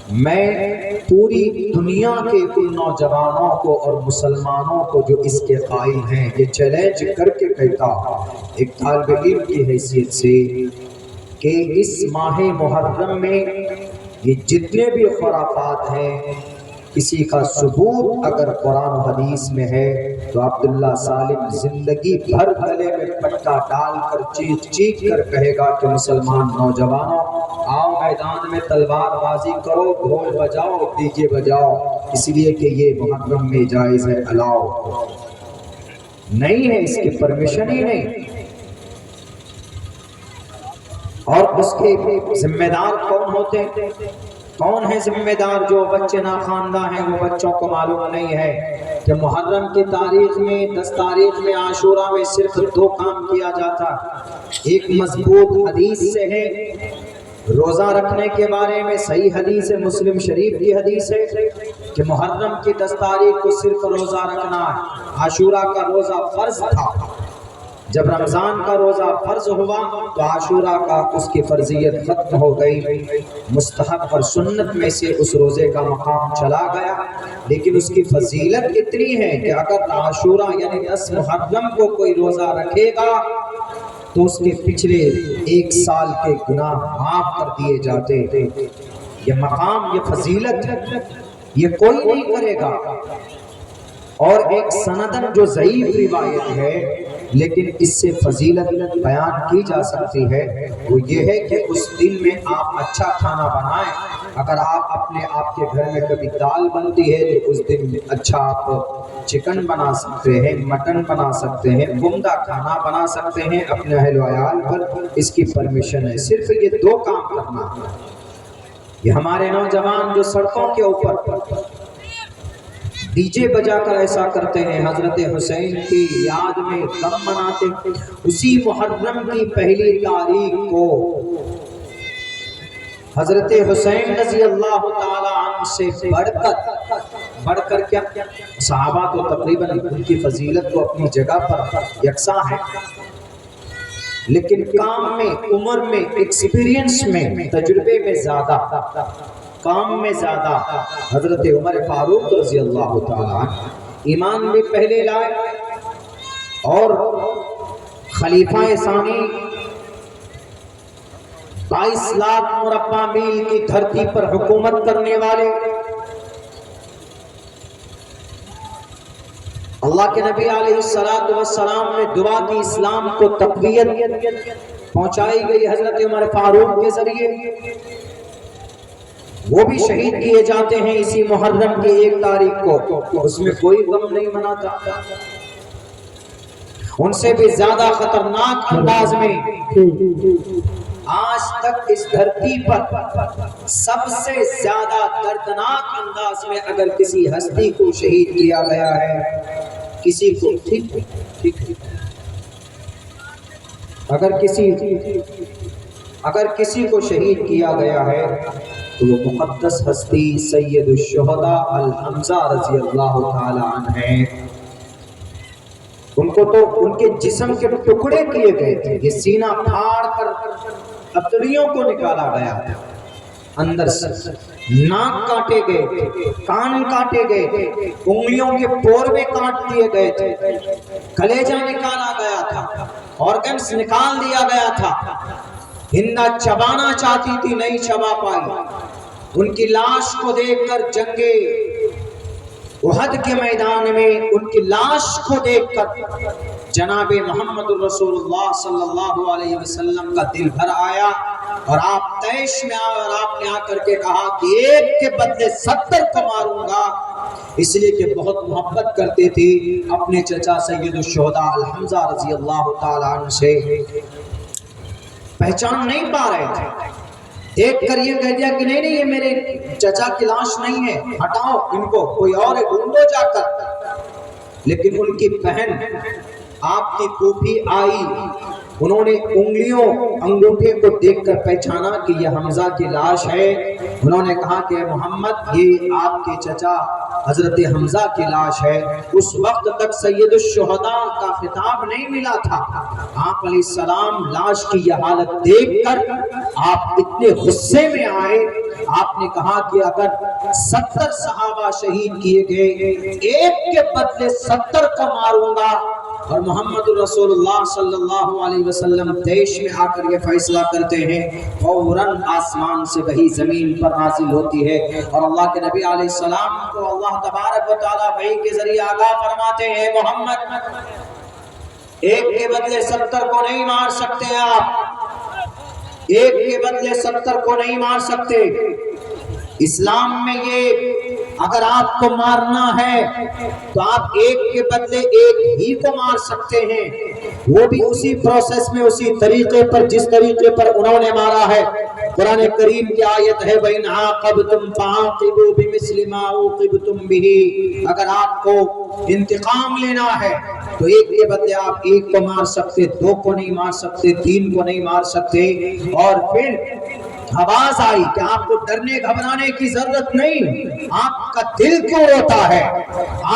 میں پوری دنیا کے ان نوجوانوں کو اور مسلمانوں کو جو اس کے قائل ہیں یہ چیلنج کر کے کہتا ایک طالب علم کی حیثیت سے کہ اس ماہ محرم میں یہ جتنے بھی خرافات ہیں کسی کا ثبوت اگر قرآن و حدیث میں ہے تو عبداللہ سالم زندگی بھر گلے میں پٹا ڈال کر چیخ چیخ کر کہے گا کہ مسلمان نوجوانوں آؤ میدان میں تلوار بازی کرو، ڈھول بجاؤ، ڈی جے بجاؤ، اس لیے کہ یہ محرم میں جائز ہے، الاؤ نہیں ہے، اس کی پرمیشن ہی نہیں۔ اور اس کے ذمہ دار کون ہوتے ہیں؟ کون ہے ذمہ دار؟ جو بچے ناخواندہ ہیں وہ بچوں کو معلوم نہیں ہے کہ محرم کی تاریخ میں 10 تاریخ میں عاشورہ میں صرف 2 کام کیا جاتا۔ ایک مضبوط حدیث سے ہے، روزہ رکھنے کے بارے میں صحیح حدیث ہے، مسلم شریف کی حدیث ہے کہ محرم کی 10 تاریخ کو صرف روزہ رکھنا ہے۔ عاشورہ کا روزہ فرض تھا، جب رمضان کا روزہ فرض ہوا تو عاشورہ کا اس کی فرضیت ختم ہو گئی، مستحب اور سنت میں سے اس روزے کا مقام چلا گیا، لیکن اس کی فضیلت اتنی ہے کہ اگر عاشورہ یعنی 10 محرم کو کوئی روزہ رکھے گا تو اس کے پچھلے 1 سال کے گناہ معاف کر دیے جاتے۔ یہ مقام، یہ فضیلت یہ کوئی نہیں کرے گا۔ اور ایک سندن جو ضعیف روایت ہے لیکن اس سے فضیلت بیان کی جا سکتی ہے، وہ یہ ہے کہ اس دن میں آپ اچھا کھانا بنائیں۔ اگر آپ کے گھر میں کبھی دال بنتی ہے تو اس دن اچھا آپ چکن بنا سکتے ہیں، مٹن بنا سکتے ہیں، عمدہ کھانا بنا سکتے ہیں اپنے اہل و عیال پر، اس کی پرمیشن ہے۔ صرف یہ 2 کام کرنا ہے۔ یہ ہمارے نوجوان جو سڑکوں کے اوپر ڈی جے بجا کر ایسا کرتے ہیں، حضرت حسین کی یاد میں غم مناتے، اسی محرم کی 1 تاریخ کو حضرت حسین رضی اللہ تعالی عنہ سے بڑھ کر کیا صحابہ تو تقریباً ان کی فضیلت تو اپنی جگہ پر یکساں ہے، لیکن کام میں، عمر میں، ایکسپیرینس میں، تجربے میں زیادہ، کام میں زیادہ حضرت عمر فاروق رضی اللہ تعالی عنہ ایمان میں پہلے لائے، اور خلیفہ ثانی 22 لاکھ مربع میل کی دھرتی پر حکومت کرنے والے، اللہ کے نبی علیہ السلام نے دعا کی، اسلام کو تقویت پہنچائی گئی حضرت عمر فاروق کے ذریعے، وہ بھی شہید کیے جاتے ہیں اسی محرم کی 1 تاریخ کو، اس میں کوئی غم نہیں مناتا۔ ان سے بھی زیادہ خطرناک انداز میں آج تک اس دھرتی پر سب سے زیادہ دردناک انداز میں اگر کسی ہستی کو شہید کیا گیا ہے، کسی کو اگر کسی کو شہید کیا گیا ہے تو وہ مقدس ہستی سید الشہداء الحمزہ رضی اللہ تعالی عنہ ہیں۔ ان کو تو ان کے جسم کے ٹکڑے کیے گئے تھے، یہ سینہ پھاڑ کر اتڑیوں کو نکالا گیا، اندر سے ناک کاٹے گئے تھے، کان کاٹے گئے تھے، انگلیوں کے پورے کاٹ دیے گئے تھے، کلیجہ نکالا گیا تھا، آرگنز نکال دیا گیا تھا۔ ہندہ چبانا چاہتی تھی، نہیں چبا پائی۔ ان کی لاش کو دیکھ کر جنگے احد کے میدان میں ان کی لاش کو دیکھ کر جناب محمد رسول اللہ صلی اللہ علیہ وسلم کا دل بھر آیا، اور آپ طیش میں آئے اور آپ نے آ کر کے کہا کہ 1 کے بدلے 70 کو ماروں گا، اس لیے کہ بہت محبت کرتے تھے اپنے چچا سید الشہداء الحمزہ رضی اللہ تعالیٰ عنہ سے۔ پہچان نہیں پا رہے تھے، دیکھ کر یہ کہہ دیا کہ نہیں یہ میرے چچا کی لاش نہیں ہے، ہٹاؤ ان کو، کوئی اور ڈھونڈو جا کر۔ لیکن ان کی بہن آپ کی پھوپھی آئی، انہوں نے انگوٹھے کو دیکھ کر پہچانا کہ یہ حمزہ کی لاش ہے۔ انہوں نے کہا کہ محمد یہ آپ کے چچا حضرت حمزہ کی لاش ہے۔ اس وقت تک سید الشہداء کا خطاب نہیں ملا تھا۔ آپ علیہ السلام لاش کی یہ حالت دیکھ کر آپ اتنے غصے میں آئے آپ نے کہا کہ اگر 70 صحابہ شہید کیے گئے، ایک کے بدلے 70 کا ماروں گا۔ اور محمد رسول اللہ صلی اللہ علیہ وسلم دیش میں آ کر یہ فیصلہ کرتے ہیں، فوراً آسمان سے وحی زمین پر نازل ہوتی ہے، اور اللہ کے نبی علیہ السلام کو اللہ تبارک و تعالیٰ وحی کے ذریعے آگاہ فرماتے ہیں، محمد ایک کے بدلے 70 کو نہیں مار سکتے، آپ ایک کے بدلے 70 کو نہیں مار سکتے۔ اسلام میں یہ اگر آپ کو مارنا ہے تو آپ ایک کے بدلے ایک ہی کو مار سکتے ہیں، وہ بھی اسی پروسیس میں، اسی طریقے پر جس طریقے پر انہوں نے مارا ہے۔ قرآن کریم کی آیت ہے وَإِنْ عَاقَبْتُمْ فَعَاقِبُوا بِمِثْلِ مَا عُوقِبْتُمْ بِهِ، اگر آپ کو انتقام لینا ہے تو ایک کے بدلے آپ ایک کو مار سکتے، دو کو نہیں مار سکتے، تین کو نہیں مار سکتے۔ اور پھر آواز آئی کہ آپ کو ڈرنے گھبرانے کی ضرورت نہیں، آپ کا دل کیوں روتا ہے؟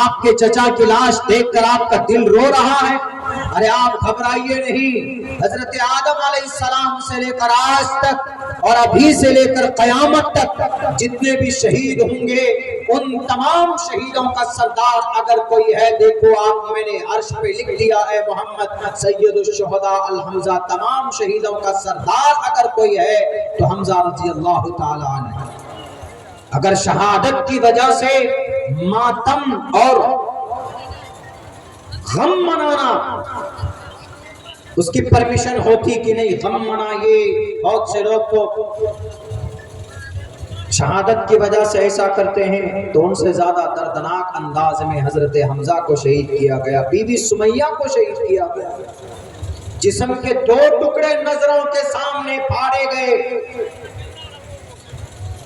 آپ کے چچا کی لاش دیکھ کر آپ کا دل رو رہا ہے؟ ارے آپ گھبرائیے نہیں، حضرت آدم علیہ السلام سے لے کر آج تک اور ابھی سے لے کر قیامت تک جتنے بھی شہید ہوں گے، ان تمام شہیدوں کا سردار اگر کوئی ہے، دیکھو آپ میں نے عرش پہ لکھ دیا ہے محمد سید الشہداء الحمزہ، تمام شہیدوں کا سردار اگر کوئی ہے تو حمزہ رضی اللہ تعالی عنہ۔ اگر شہادت کی وجہ سے ماتم اور غم منانا اس کی پرمیشن ہوتی کہ نہیں، غم منائیے، بہت سے لوگ تو شہادت کی وجہ سے ایسا کرتے ہیں، تو ان سے زیادہ دردناک انداز میں حضرت حمزہ کو شہید کیا گیا، بی بی سمیہ کو شہید کیا گیا، جسم کے 2 ٹکڑے نظروں کے سامنے پھاڑے گئے،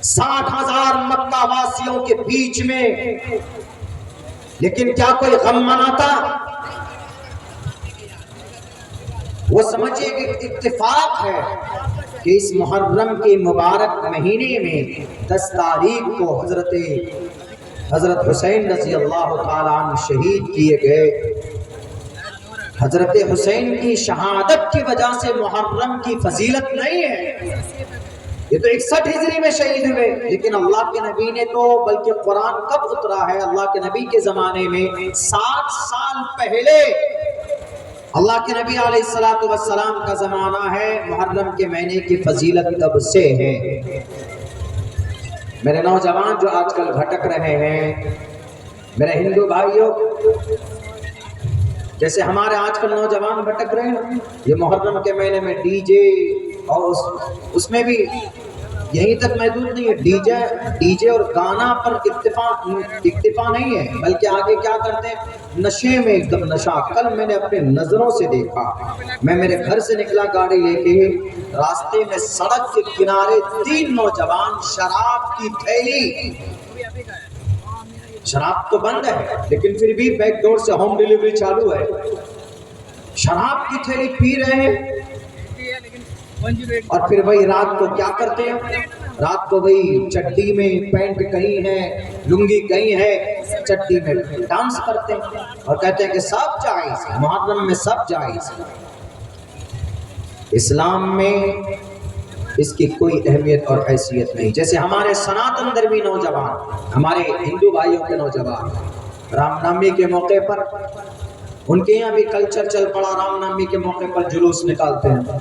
60,000 مکہ واسیوں کے بیچ میں۔ لیکن کیا کوئی غم مناتا؟ وہ سمجھے کہ اتفاق ہے کہ اس محرم کے مبارک مہینے میں 10 تاریخ کو حضرت حسین رضی اللہ تعالیٰ عنہ شہید کیے گئے۔ حضرت حسین کی شہادت کی وجہ سے محرم کی فضیلت نہیں ہے، یہ تو 61 ہجری میں شہید ہوئے، لیکن اللہ کے نبی نے تو، بلکہ قرآن کب اترا ہے اللہ کے نبی کے زمانے میں 7 سال پہلے، اللہ کے نبی علیہ السلام کا زمانہ ہے، محرم کے مہینے کی فضیلت تب سے ہے۔ میرے نوجوان جو آج کل بھٹک رہے ہیں، میرے ہندو بھائیوں، جیسے ہمارے آج کل نوجوان بھٹک رہے ہیں، یہ محرم کے مہینے میں ڈی جے، اور اس میں بھی یہیں تک محدود نہیں ہے، ڈی جے اور گانا پر اکتفا نہیں ہے، بلکہ آگے کیا کرتے ہیں، نشے میں ایک دم نشہ۔ کل میں نے اپنے نظروں سے دیکھا، میں میرے گھر سے نکلا گاڑی لے کے، راستے میں سڑک کے کنارے 3 نوجوان شراب کی تھیلی، شراب تو بند ہے لیکن پھر بھی بیک ڈور سے ہوم ڈیلیوری چالو ہے، شراب کی تھیلی پی رہے ہیں، اور پھر وہی رات کو کیا کرتے ہیں، رات کو وہی چڈی میں، پینٹ کہیں ہے، لنگی کہیں ہے، چڈی میں ڈانس کرتے ہیں اور کہتے ہیں کہ سب جائز، محرم میں سب جائز۔ اسلام میں اس کی کوئی اہمیت اور حیثیت نہیں۔ جیسے ہمارے سناتن دھرمی نوجوان، ہمارے ہندو بھائیوں کے نوجوان رام نومی کے موقع پر، ان کے یہاں بھی کلچر چل پڑا، رام نومی کے موقع پر جلوس نکالتے ہیں،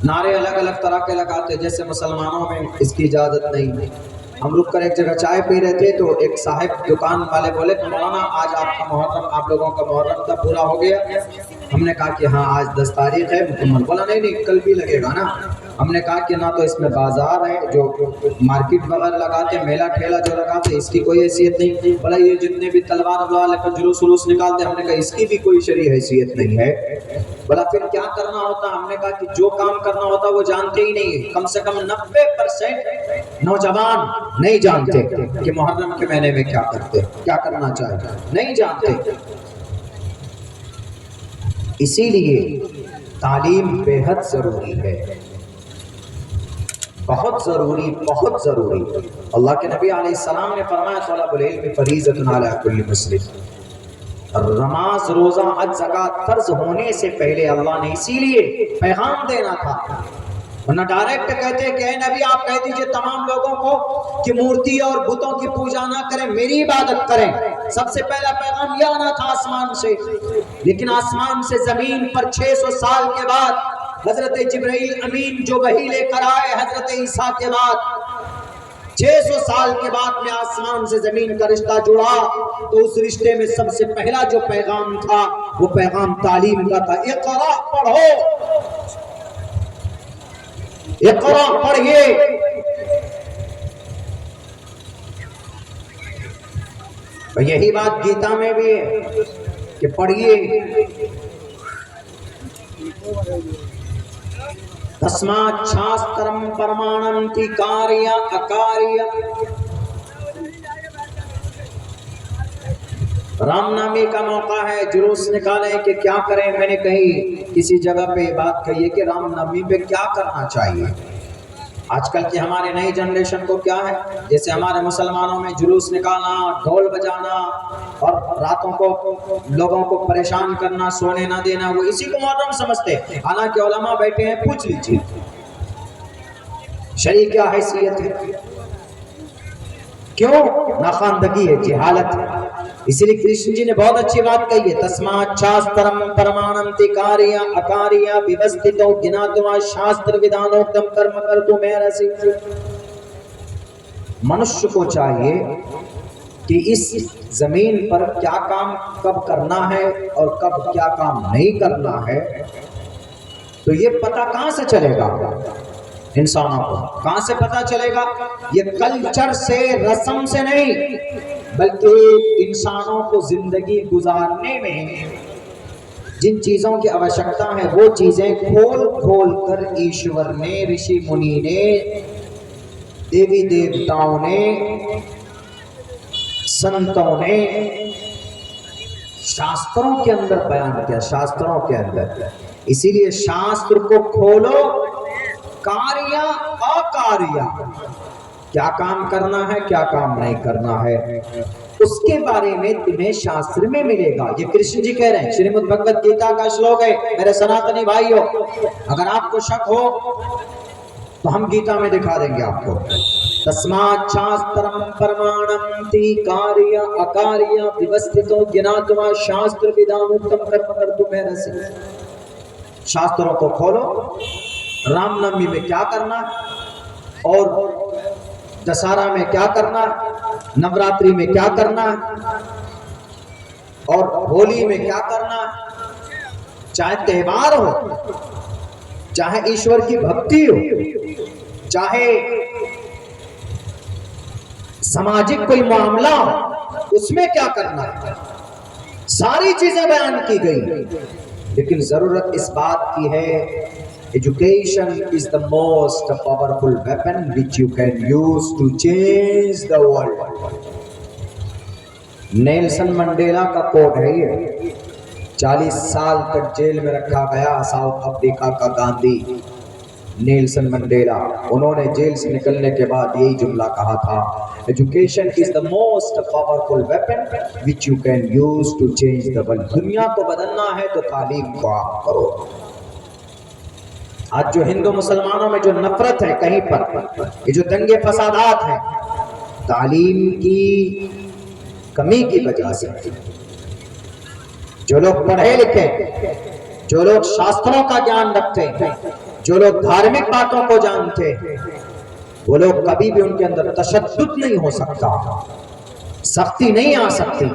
نعرے الگ الگ طرح کے لگاتے، جیسے مسلمانوں میں اس کی اجازت نہیں۔ ہم رک کر ایک جگہ چائے پی رہے تھے تو ایک صاحب دکان والے بولے کہ مولانا آج آپ کا محرم، آپ لوگوں کا محرم تھا، پورا ہو گیا؟ ہم نے کہا کہ ہاں آج 10 تاریخ ہے مکمل۔ بولا نہیں کل بھی لگے گا نا۔ ہم نے کہا کہ نہ تو اس میں بازار ہے، جو مارکیٹ وغیرہ لگاتے، میلہ ٹھیلا جو لگاتے، اس کی کوئی حیثیت نہیں۔ بولا یہ جتنے بھی تلوار والے پر جلوس نکالتے، ہم نے کہا اس کی بھی کوئی شرعی حیثیت نہیں ہے۔ بولا پھر کیا کرنا ہوتا؟ ہم نے کہا کہ جو کام کرنا ہوتا وہ جانتے ہی نہیں، کم سے کم 90% نوجوان نہیں جانتے کہ محرم کے مہینے میں کیا کرتے، کیا کرنا چاہیے، نہیں جانتے۔ اسی لیے تعلیم بے حد ضروری ہے، بہت ضروری، بہت ضروری۔ اللہ کے نبی علیہ السلام نے فرمایا طلب العلم فریضۃ علی کل مسلم۔ نماز، روزہ، حج، زکوٰۃ فرض ہونے سے پہلے اللہ نے اسی لیے پیغام دینا تھا ورنہ ڈائریکٹ کہتے ہیں کہ اے نبی آپ کہہ دیجئے تمام لوگوں کو کہ مورتی اور بتوں کی پوجا نہ کریں، میری عبادت کریں۔ سب سے پہلا پیغام یہ آنا تھا آسمان سے، لیکن آسمان سے زمین پر 600 سال کے بعد حضرت جبرائیل امین جو وحی لے کر آئے حضرت عیسیٰ کے بعد، 600 سال کے بعد میں آسمان سے زمین کا رشتہ جڑا، تو اس رشتے میں سب سے پہلا جو پیغام تھا وہ پیغام تعلیم کا تھا۔ اقرا پڑھو، اقرا پڑھیے۔ یہی بات گیتا میں بھی ہے کہ پڑھیے، تسمات شاسترم پرمانم تی کاریہ اکاریہ۔ رام نامی کا موقع ہے، جلوس نکالیں کہ کیا کریں۔ میں نے کہیں کسی جگہ پہ یہ بات کہی ہے کہ رام نامی پہ کیا کرنا چاہیے۔ آج کل کی ہمارے نئی جنریشن کو کیا ہے، جیسے ہمارے مسلمانوں میں جلوس نکالنا، ڈھول بجانا اور راتوں کو لوگوں کو پریشان کرنا، سونے نہ دینا، وہ اسی کو محرم سمجھتے ہیں۔ حالانکہ علماء بیٹھے ہیں، پوچھ لیجیے شرع کیا حیثیت ہے، کیوں؟ ناخواندگی ہے، جہالت ہے۔ اسی لیے کرشن جی نے بہت اچھی بات کہی ہے، تسمات شاسترم پرمانم تی کاریہ اکاریہ ویوستھتو جناتوا شاستر ودانوکتم کرم کرتو میرسی۔ منشیہ کو چاہیے کہ اس زمین پر کیا کام کب کرنا ہے اور کب کیا کام نہیں کرنا ہے، تو یہ پتہ کہاں سے چلے گا انسانوں کو؟ کہاں سے پتہ چلے گا؟ یہ کلچر سے، رسم سے نہیں، بلکہ انسانوں کو زندگی گزارنے میں جن چیزوں کی آوشکتا ہے وہ چیزیں کھول کھول کر ایشور نے، رشی منی نے، دیوی دیوتاؤں نے، سنتوں نے شاستروں کے اندر بیان کیا، شاستروں کے اندر۔ اسی لیے شاستر کو کھولو، کاریہ اکاریہ، کیا کام کرنا ہے کیا کام نہیں کرنا ہے، اس کے بارے میں تمہیں شاستر میں ملے گا۔ یہ کرشن جی کہہ رہے ہیں، شریمد بھگوت گیتا کا شلوک ہے۔ میرے سناتنی بھائیو، اگر آپ کو شک ہو تو ہم گیتا میں دکھا دیں گے آپ کو۔ تسمات شاسترم پرمانم تی کاریہ اکاریہ ویوستھتو جناتوا شاستر ودانوکتم کرم کرتو میرسی۔ شاستروں کو کھولو، رام نومی میں کیا کرنا اور دسہرہ میں کیا کرنا، نوراتری میں کیا کرنا اور ہولی میں کیا کرنا، چاہے تہوار ہو، چاہے ایشور کی بھکتی ہو، چاہے سماجک کوئی معاملہ ہو، اس میں کیا کرنا ہے، ساری چیزیں بیان کی گئی۔ لیکن ضرورت اس بات کی ہے، education is the most powerful weapon which you can use to change the world۔ Nelson Mandela کا کوٹ ہے یہ، 40 سال تک جیل میں رکھا گیا ساؤتھ افریقہ کا گاندھی نیلسن منڈیلا۔ انہوں نے جیل سے نکلنے کے بعد یہی جملہ کہا تھا، education is the most powerful weapon which you can use to change the world۔ دنیا کو بدلنا ہے تو تعلیم کو عام کرو۔ آج جو ہندو مسلمانوں میں جو نفرت ہے کہیں پر، یہ جو دنگے فسادات ہیں، تعلیم کی کمی کی وجہ سے۔ جو لوگ پڑھے لکھے، جو لوگ شاستروں کا گیان رکھتے ہیں، جو لوگ دھارمک باتوں کو جانتے ہیں، وہ لوگ کبھی بھی ان کے اندر تشدد نہیں ہو سکتا، سختی نہیں آ سکتی۔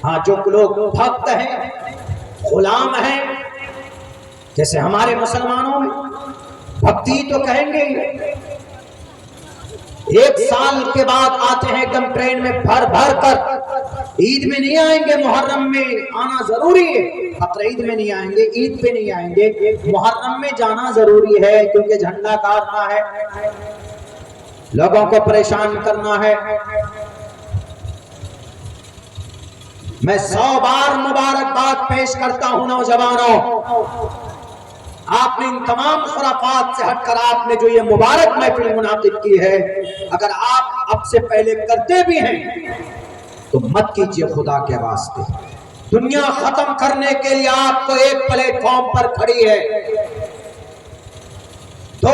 ہاں، جو لوگ بھکت ہیں، غلام ہیں، جیسے ہمارے مسلمانوں میں بھکتی تو کہیں گے، ایک سال کے بعد آتے ہیں کم ٹرین میں بھر بھر کر، عید میں نہیں آئیں گے، محرم میں آنا ضروری ہے۔ بقرعید میں نہیں آئیں گے، عید پہ نہیں آئیں گے، محرم میں جانا ضروری ہے، کیونکہ جھنڈا گاڑنا ہے، لوگوں کو پریشان کرنا ہے۔ میں 100 بار مبارکباد پیش کرتا ہوں نوجوانوں، آپ نے ان تمام خرافات سے ہٹ کر آپ نے جو یہ مبارک محفل منعقد کی ہے، اگر آپ اب سے پہلے کرتے بھی ہیں تو مت کیجیے خدا کے واسطے۔ دنیا ختم کرنے کے لیے آپ کو ایک پلیٹ فارم پر کھڑی ہے، 2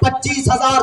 25,000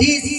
30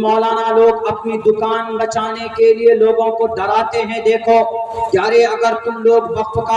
مولانا لوگ اپنی دکان بچانے کے لیے لوگوں کو ڈراتے ہیں، دیکھو یارے اگر تم لوگ وقف کا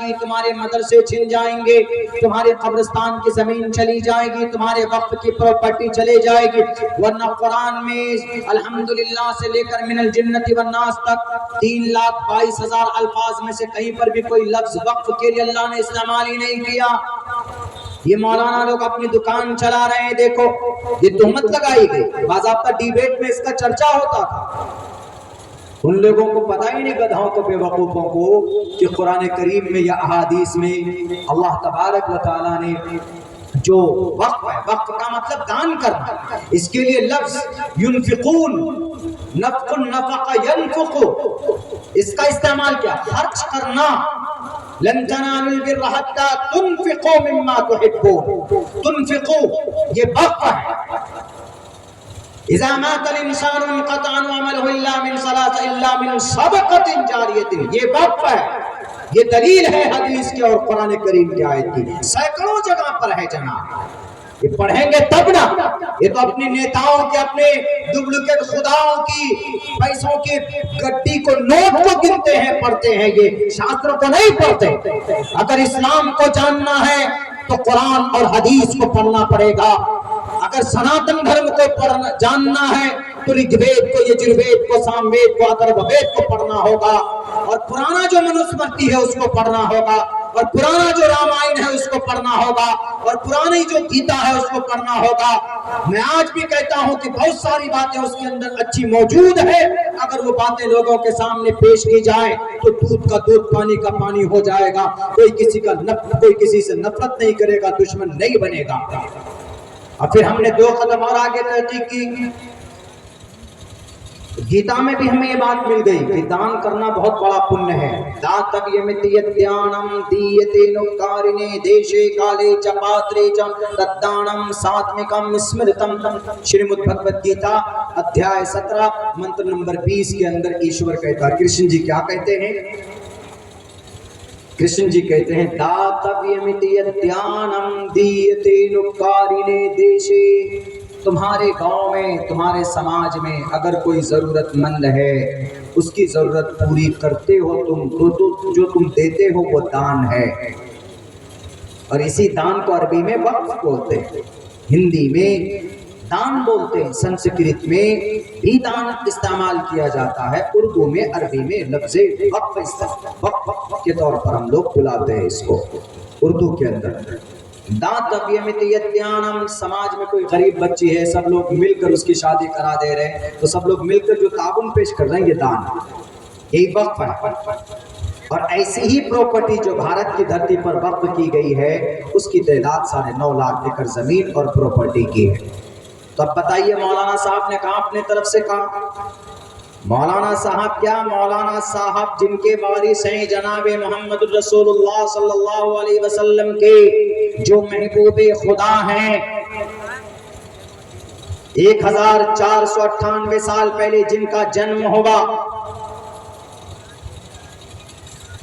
گی، تمہارے مدرسے چھن جائیں گے، تمہارے قبرستان کی زمین چلی جائے گی، تمہارے وقف کی پراپرٹی چلے جائے گی۔ ورنہ قرآن میں الحمدللہ سے لے کر من الجنت والناس تک 3,22,000 الفاظ میں سے کہیں پر بھی کوئی لفظ وقف کے لیے اللہ نے استعمال ہی نہیں کیا۔ یہ مولانا لوگ اپنی دکان چلا رہے ہیں، دیکھو یہ تہمت لگائی گئی، باضابطہ ڈیبیٹ میں اس کا چرچا ہوتا تھا۔ ان لوگوں کو پتہ ہی نہیں، گدھوں کو، بے وقوفوں کو، کہ قرآن کریم میں یا احادیث میں اللہ تبارک و تعالیٰ نے جو وقف ہے، وقف کا مطلب دان کرنا، اس کے لیے لفظ ينفقون، نفق النفق ينفق، اس کا استعمال کیا؟ خرچ کرنا۔ لن تنالوا البر حتى تنفقوا مما تحبون، تنفقوا یہ وقف ہے۔ اذا مات الانسان انقطع عمله الا من صلاة الا من صدقة جاریہ، یہ وقف ہے۔ یہ دلیل ہے حدیث کے اور قرآن کریم کی آیت کی، سینکڑوں جگہ پر ہے جناب۔ یہ پڑھیں گے تب نا، یہ تو اپنے نیتاؤں کے، اپنے ڈپلیکیٹ خداؤں کی پیسوں کی گڈی کو، نوٹ کو گنتے ہیں، پڑھتے ہیں، یہ شاستر کو نہیں پڑھتے۔ اگر اسلام کو جاننا ہے تو قرآن اور حدیث کو پڑھنا پڑے گا۔ اگر سناتن دھرم کو جاننا ہے تو رگ وید کو، یجروید کو، سام وید کو، اترو وید کو پڑھنا ہوگا، اور پرانا جو منوسمرتی ہے اس کو پڑھنا ہوگا، اور پرانا جو رامائن ہے اس کو پڑھنا ہوگا، اور پرانی جو گیتا ہے اس کو پڑھنا ہوگا۔ میں آج بھی کہتا ہوں کہ بہت ساری باتیں اس کے اندر اچھی موجود ہے، اگر وہ باتیں لوگوں کے سامنے پیش کی جائیں تو دودھ کا دودھ، پانی کا پانی ہو جائے گا، کوئی کسی سے نفرت نہیں کرے گا، دشمن نہیں بنے گا۔ اور پھر ہم نے 2 قدم اور آگے تحقیق کی، گیتا میں بھی ہمیں یہ بات مل گئی کہ دان کرنا بہت بڑا پنیہ ہے۔ داتویمتیتیانم دیتینوکارنے دیشے کالے چ پاترے چ تدانم ساتمکم اسمرتم۔ شریمد بھگوت گیتا ادھیائے 17 منتر نمبر 20 کے اندر ایشور کہتا ہے، کرشن جی کیا کہتے ہیں؟ کرشن جی کہتے ہیں داتویمتیتیانم دیتینوکارنے دیشے، تمہارے گاؤں میں، تمہارے سماج میں اگر کوئی ضرورت مند ہے، اس کی ضرورت پوری کرتے ہو تم تو جو تم دیتے ہو وہ دان ہے۔ اور اسی دان کو عربی میں وقف بولتے ہیں، ہندی میں دان بولتے ہیں، سنسکرت میں بھی دان استعمال کیا جاتا ہے، اردو میں، عربی میں لفظ وقف کے طور پر ہم لوگ بلاتے ہیں اس کو اردو کے اندر۔ داتویمتیتیانم، سماج میں کوئی غریب بچی ہے، سب لوگ مل کر اس کی شادی کرا دے رہے ہیں، تو سب لوگ مل کر جو تعاون پیش کر رہے ہیں یہ دان، یہی وقف ہے۔ اور ایسی ہی پراپرٹی جو بھارت کی دھرتی پر وقف کی گئی ہے اس کی تعداد 9.5 لاکھ ایکڑ زمین اور پراپرٹی کی ہے۔ تو اب بتائیے مولانا صاحب نے کہا اپنے طرف سے کہا، مولانا صاحب کیا، مولانا صاحب جن کے وارث ہیں جناب محمد رسول اللہ صلی اللہ علیہ وسلم کے جو محبوب خدا ہیں، 1498 سال پہلے جن کا جنم ہوا،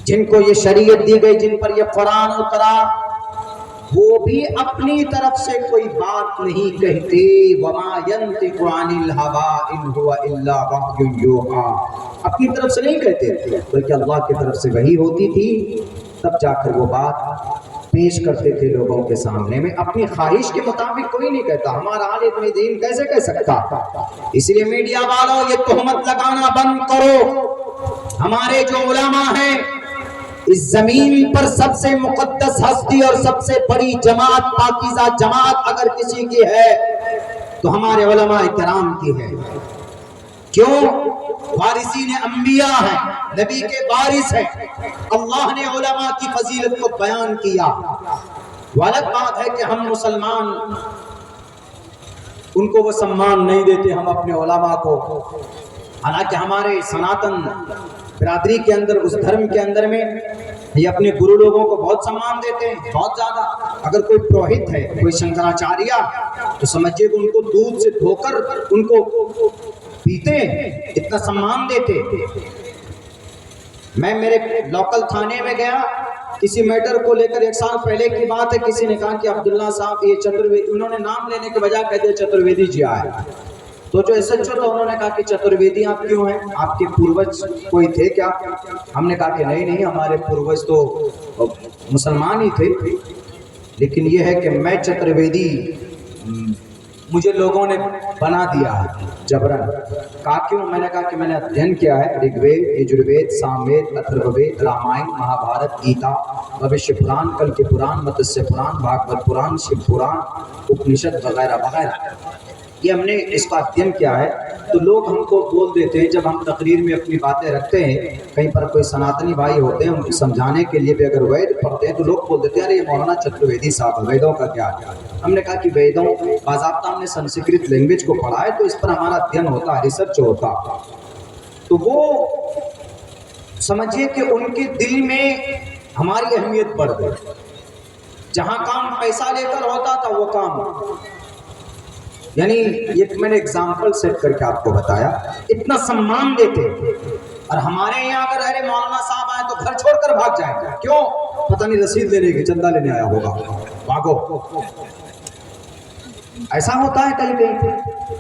جن کو یہ شریعت دی گئی، جن پر یہ قرآن اترا، وہ بھی اپنی طرف سے کوئی بات نہیں کہتے۔ وَمَا يَنْطِقُ عَنِ الْهَوَىٰ إِنْ هُوَ إِلَّا وَحْيٌ يُوحَىٰ، اپنی طرف سے نہیں کہتے تھے بلکہ اللہ کی طرف سے وحی ہوتی تھی، تب جا کر وہ بات پیش کرتے تھے لوگوں کے سامنے میں۔ اپنی خواہش کے مطابق کوئی نہیں کہتا، ہمارا حال اتنے دین کیسے کہہ سکتا؟ اس لیے میڈیا والوں یہ تہمت لگانا بند کرو۔ ہمارے جو علماء ہیں، اس زمین پر سب سے مقدس ہستی اور سب سے بڑی جماعت، پاکیزہ جماعت اگر کسی کی ہے تو ہمارے علماء کرام کی ہے۔ کیوں؟ وارثین انبیاء ہیں، نبی کے وارث ہیں، اللہ نے علماء کی فضیلت کو بیان کیا۔ غلط بات ہے کہ ہم مسلمان ان کو وہ سمان نہیں دیتے، ہم اپنے علماء کو، حالانکہ ہمارے سناتن برادری کے اندر، اس دھرم کے اندر میں یہ اپنے گرو لوگوں کو بہت سمان دیتے ہیں، بہت زیادہ۔ اگر کوئی پروہت ہے، کوئی شنکراچاریہ، تو سمجھئے کہ ان کو دودھ سے دھو کر ان کو پیتے ہیں، اتنا سمان دیتے۔ میں میرے لوکل تھانے میں گیا کسی میٹر کو لے کر 1 سال پہلے کی بات ہے، کسی نے کہا کہ عبداللہ صاحب یہ چترویدی، انہوں نے نام لینے کے بجائے کہتے چترویدی جی آئے، تو جو ایس ایچ او تھا انہوں نے کہا کہ چترویدی آپ کیوں ہیں، آپ کے پوروج کوئی تھے کیا؟ ہم نے کہا کہ نہیں ہمارے پوروج تو مسلمان ہی تھے، لیکن یہ ہے کہ میں چترویدی مجھے لوگوں نے بنا دیا ہے جبرن۔ کہا کیوں؟ میں نے کہا کہ میں نے ادھین کیا ہے رگ وید، یجروید، ساموید، اتھرو وید، رامائن، مہا بھارت، گیتا، بھوشیہ پران، کلکی پران، متسیہ پران، بھاگوت پران، شیو پران، اپنشد وغیرہ وغیرہ، یہ ہم نے اس کا ادھین کیا ہے۔ تو لوگ ہم کو بول دیتے ہیں جب ہم تقریر میں اپنی باتیں رکھتے ہیں، کہیں پر کوئی سناتنی بھائی ہوتے ہیں، ان کو سمجھانے کے لیے بھی اگر وید پڑھتے ہیں تو لوگ بول دیتے ہیں ارے یہ مولانا چترویدی صاحب ویدوں کا کیا ہے؟ ہم نے کہا کہ ویدوں باضابطہ ہم نے سنسکرت لینگویج کو پڑھا ہے تو اس پر ہمارا ادھین ہوتا ہے، ریسرچ ہوتا، تو وہ سمجھیے کہ ان کے دل میں ہماری اہمیت بڑھ گئی، جہاں کام پیسہ لے کر ہوتا تھا وہ کام، یعنی یہ میں نے اگزامپل سیٹ کر کے آپ کو بتایا، اتنا سمان دیتے، اور ہمارے یہاں اگر ارے مولانا صاحب آئے تو گھر چھوڑ کر بھاگ جائیں گے، کیوں؟ پتہ نہیں رسید لینے کی، چندہ لینے آیا ہوگا، بھاگو۔ ایسا ہوتا ہے کہیں کہیں،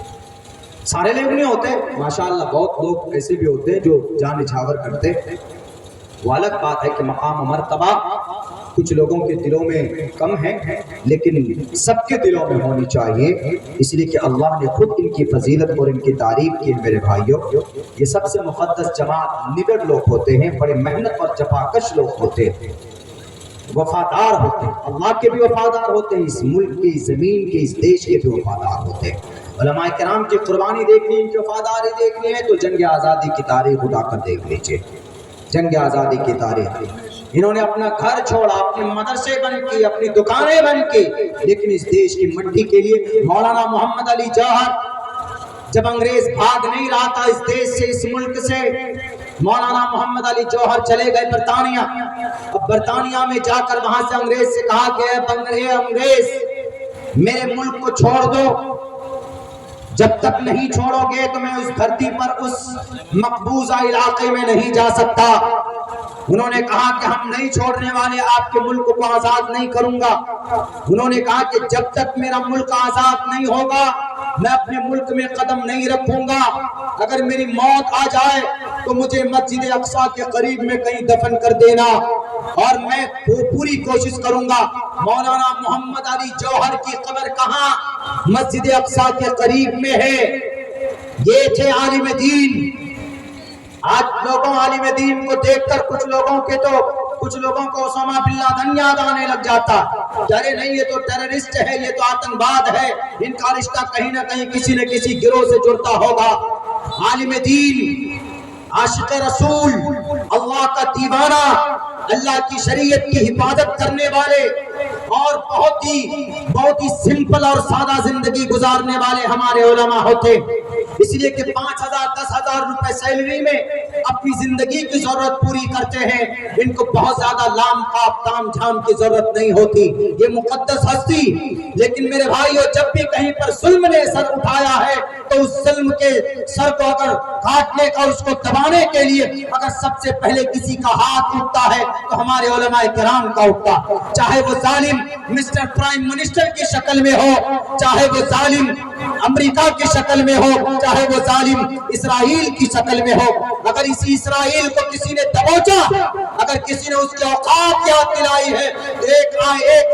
سارے لوگ نہیں ہوتے، ماشاءاللہ بہت لوگ ایسے بھی ہوتے ہیں جو جان نچھاور کرتے، وہ الگ بات ہے کہ مقام و مرتبہ کچھ لوگوں کے دلوں میں کم ہے، لیکن سب کے دلوں میں ہونی چاہیے، اس لیے کہ اللہ نے خود ان کی فضیلت اور ان کی تعریف کی۔ میرے بھائیوں، یہ سب سے مقدس جماعت نڈر لوگ ہوتے ہیں، بڑے محنت اور جفاکش لوگ ہوتے ہیں، وفادار ہوتے ہیں، اللہ کے بھی وفادار ہوتے ہیں، اس ملک کی، زمین کے، اس دیش کے بھی وفادار ہوتے ہیں۔ علماء کرام کی قربانی دیکھنی، ان کی وفاداری دیکھنی ہے تو جنگ آزادی کی تاریخ اٹھا کر دیکھ لیجئے، جنگ آزادی کی تاریخ۔ انہوں نے اپنا گھر چھوڑا، اپنے مدرسے بند کی، اپنی دکانیں بند کی، لیکن اس دیش کی مٹی کے لیے۔ مولانا محمد علی جوہر جب انگریز بھاگ نہیں رہا تھا اس دیش سے، اس ملک سے، مولانا محمد علی جوہر چلے گئے برطانیہ۔ اب برطانیہ میں جا کر وہاں سے انگریز سے کہا کہ اے انگریز میرے ملک کو چھوڑ دو، جب تک نہیں چھوڑو گے تو میں اس دھرتی پر اس مقبوضہ علاقے میں نہیں جا سکتا۔ انہوں نے کہا کہ ہم نہیں چھوڑنے والے، آپ کے ملک کو آزاد نہیں کروں گا۔ انہوں نے کہا کہ جب تک میرا ملک آزاد نہیں ہوگا میں اپنے ملک میں قدم نہیں رکھوں گا، اگر میری موت آ جائے تو مجھے مسجد اقصی کے قریب میں کہیں دفن کر دینا، اور میں پوری کوشش کروں گا۔ مولانا محمد علی جوہر کی قبر کہاں؟ مسجد اقصی کے قریب میں ہے۔ یہ تھے عالم دین۔ آج لوگوں عالم دین کو دیکھ کر کچھ لوگوں کو اسامہ بن لادن یاد آنے لگ جاتا، ارے نہیں یہ تو ٹیررسٹ ہے، یہ تو آتنکواد ہے، ان کا رشتہ کہیں نہ کہیں کسی نہ کسی گروہ سے جڑتا ہوگا۔ عالم دین، عاشق رسول، اللہ کا دیوانہ، اللہ کی شریعت کی حفاظت کرنے والے، اور بہت ہی سمپل اور سادہ زندگی گزارنے والے ہمارے علماء ہوتے، اس لیے کہ 5,000 10,000 روپے سیلری میں اپنی زندگی کی ضرورت پوری کرتے ہیں، ان کو بہت زیادہ لام کاپ تام جھام کی ضرورت نہیں ہوتی، یہ مقدس ہستی۔ لیکن میرے بھائیو، جب بھی کہیں پر ظلم نے سر اٹھایا ہے تو اس ظلم کے سر کو اگر کاٹنے کا، اس کو دبانے کے لیے اگر سب سے پہلے کسی کا ہاتھ اٹھتا ہے تو ہمارے علماء کرام کا اٹھتا، چاہے وہ ظالم مسٹر پرائم منسٹر کی شکل میں ہو، چاہے وہ ظالم امریکہ کی شکل میں ہو، چاہے وہ ظالم اسرائیل کی شکل میں ہو۔ اگر اسی اسرائیل کو کسی نے دبوچا، اگر کسی نے اس کے اوقات یاد دلائی ہے، ایک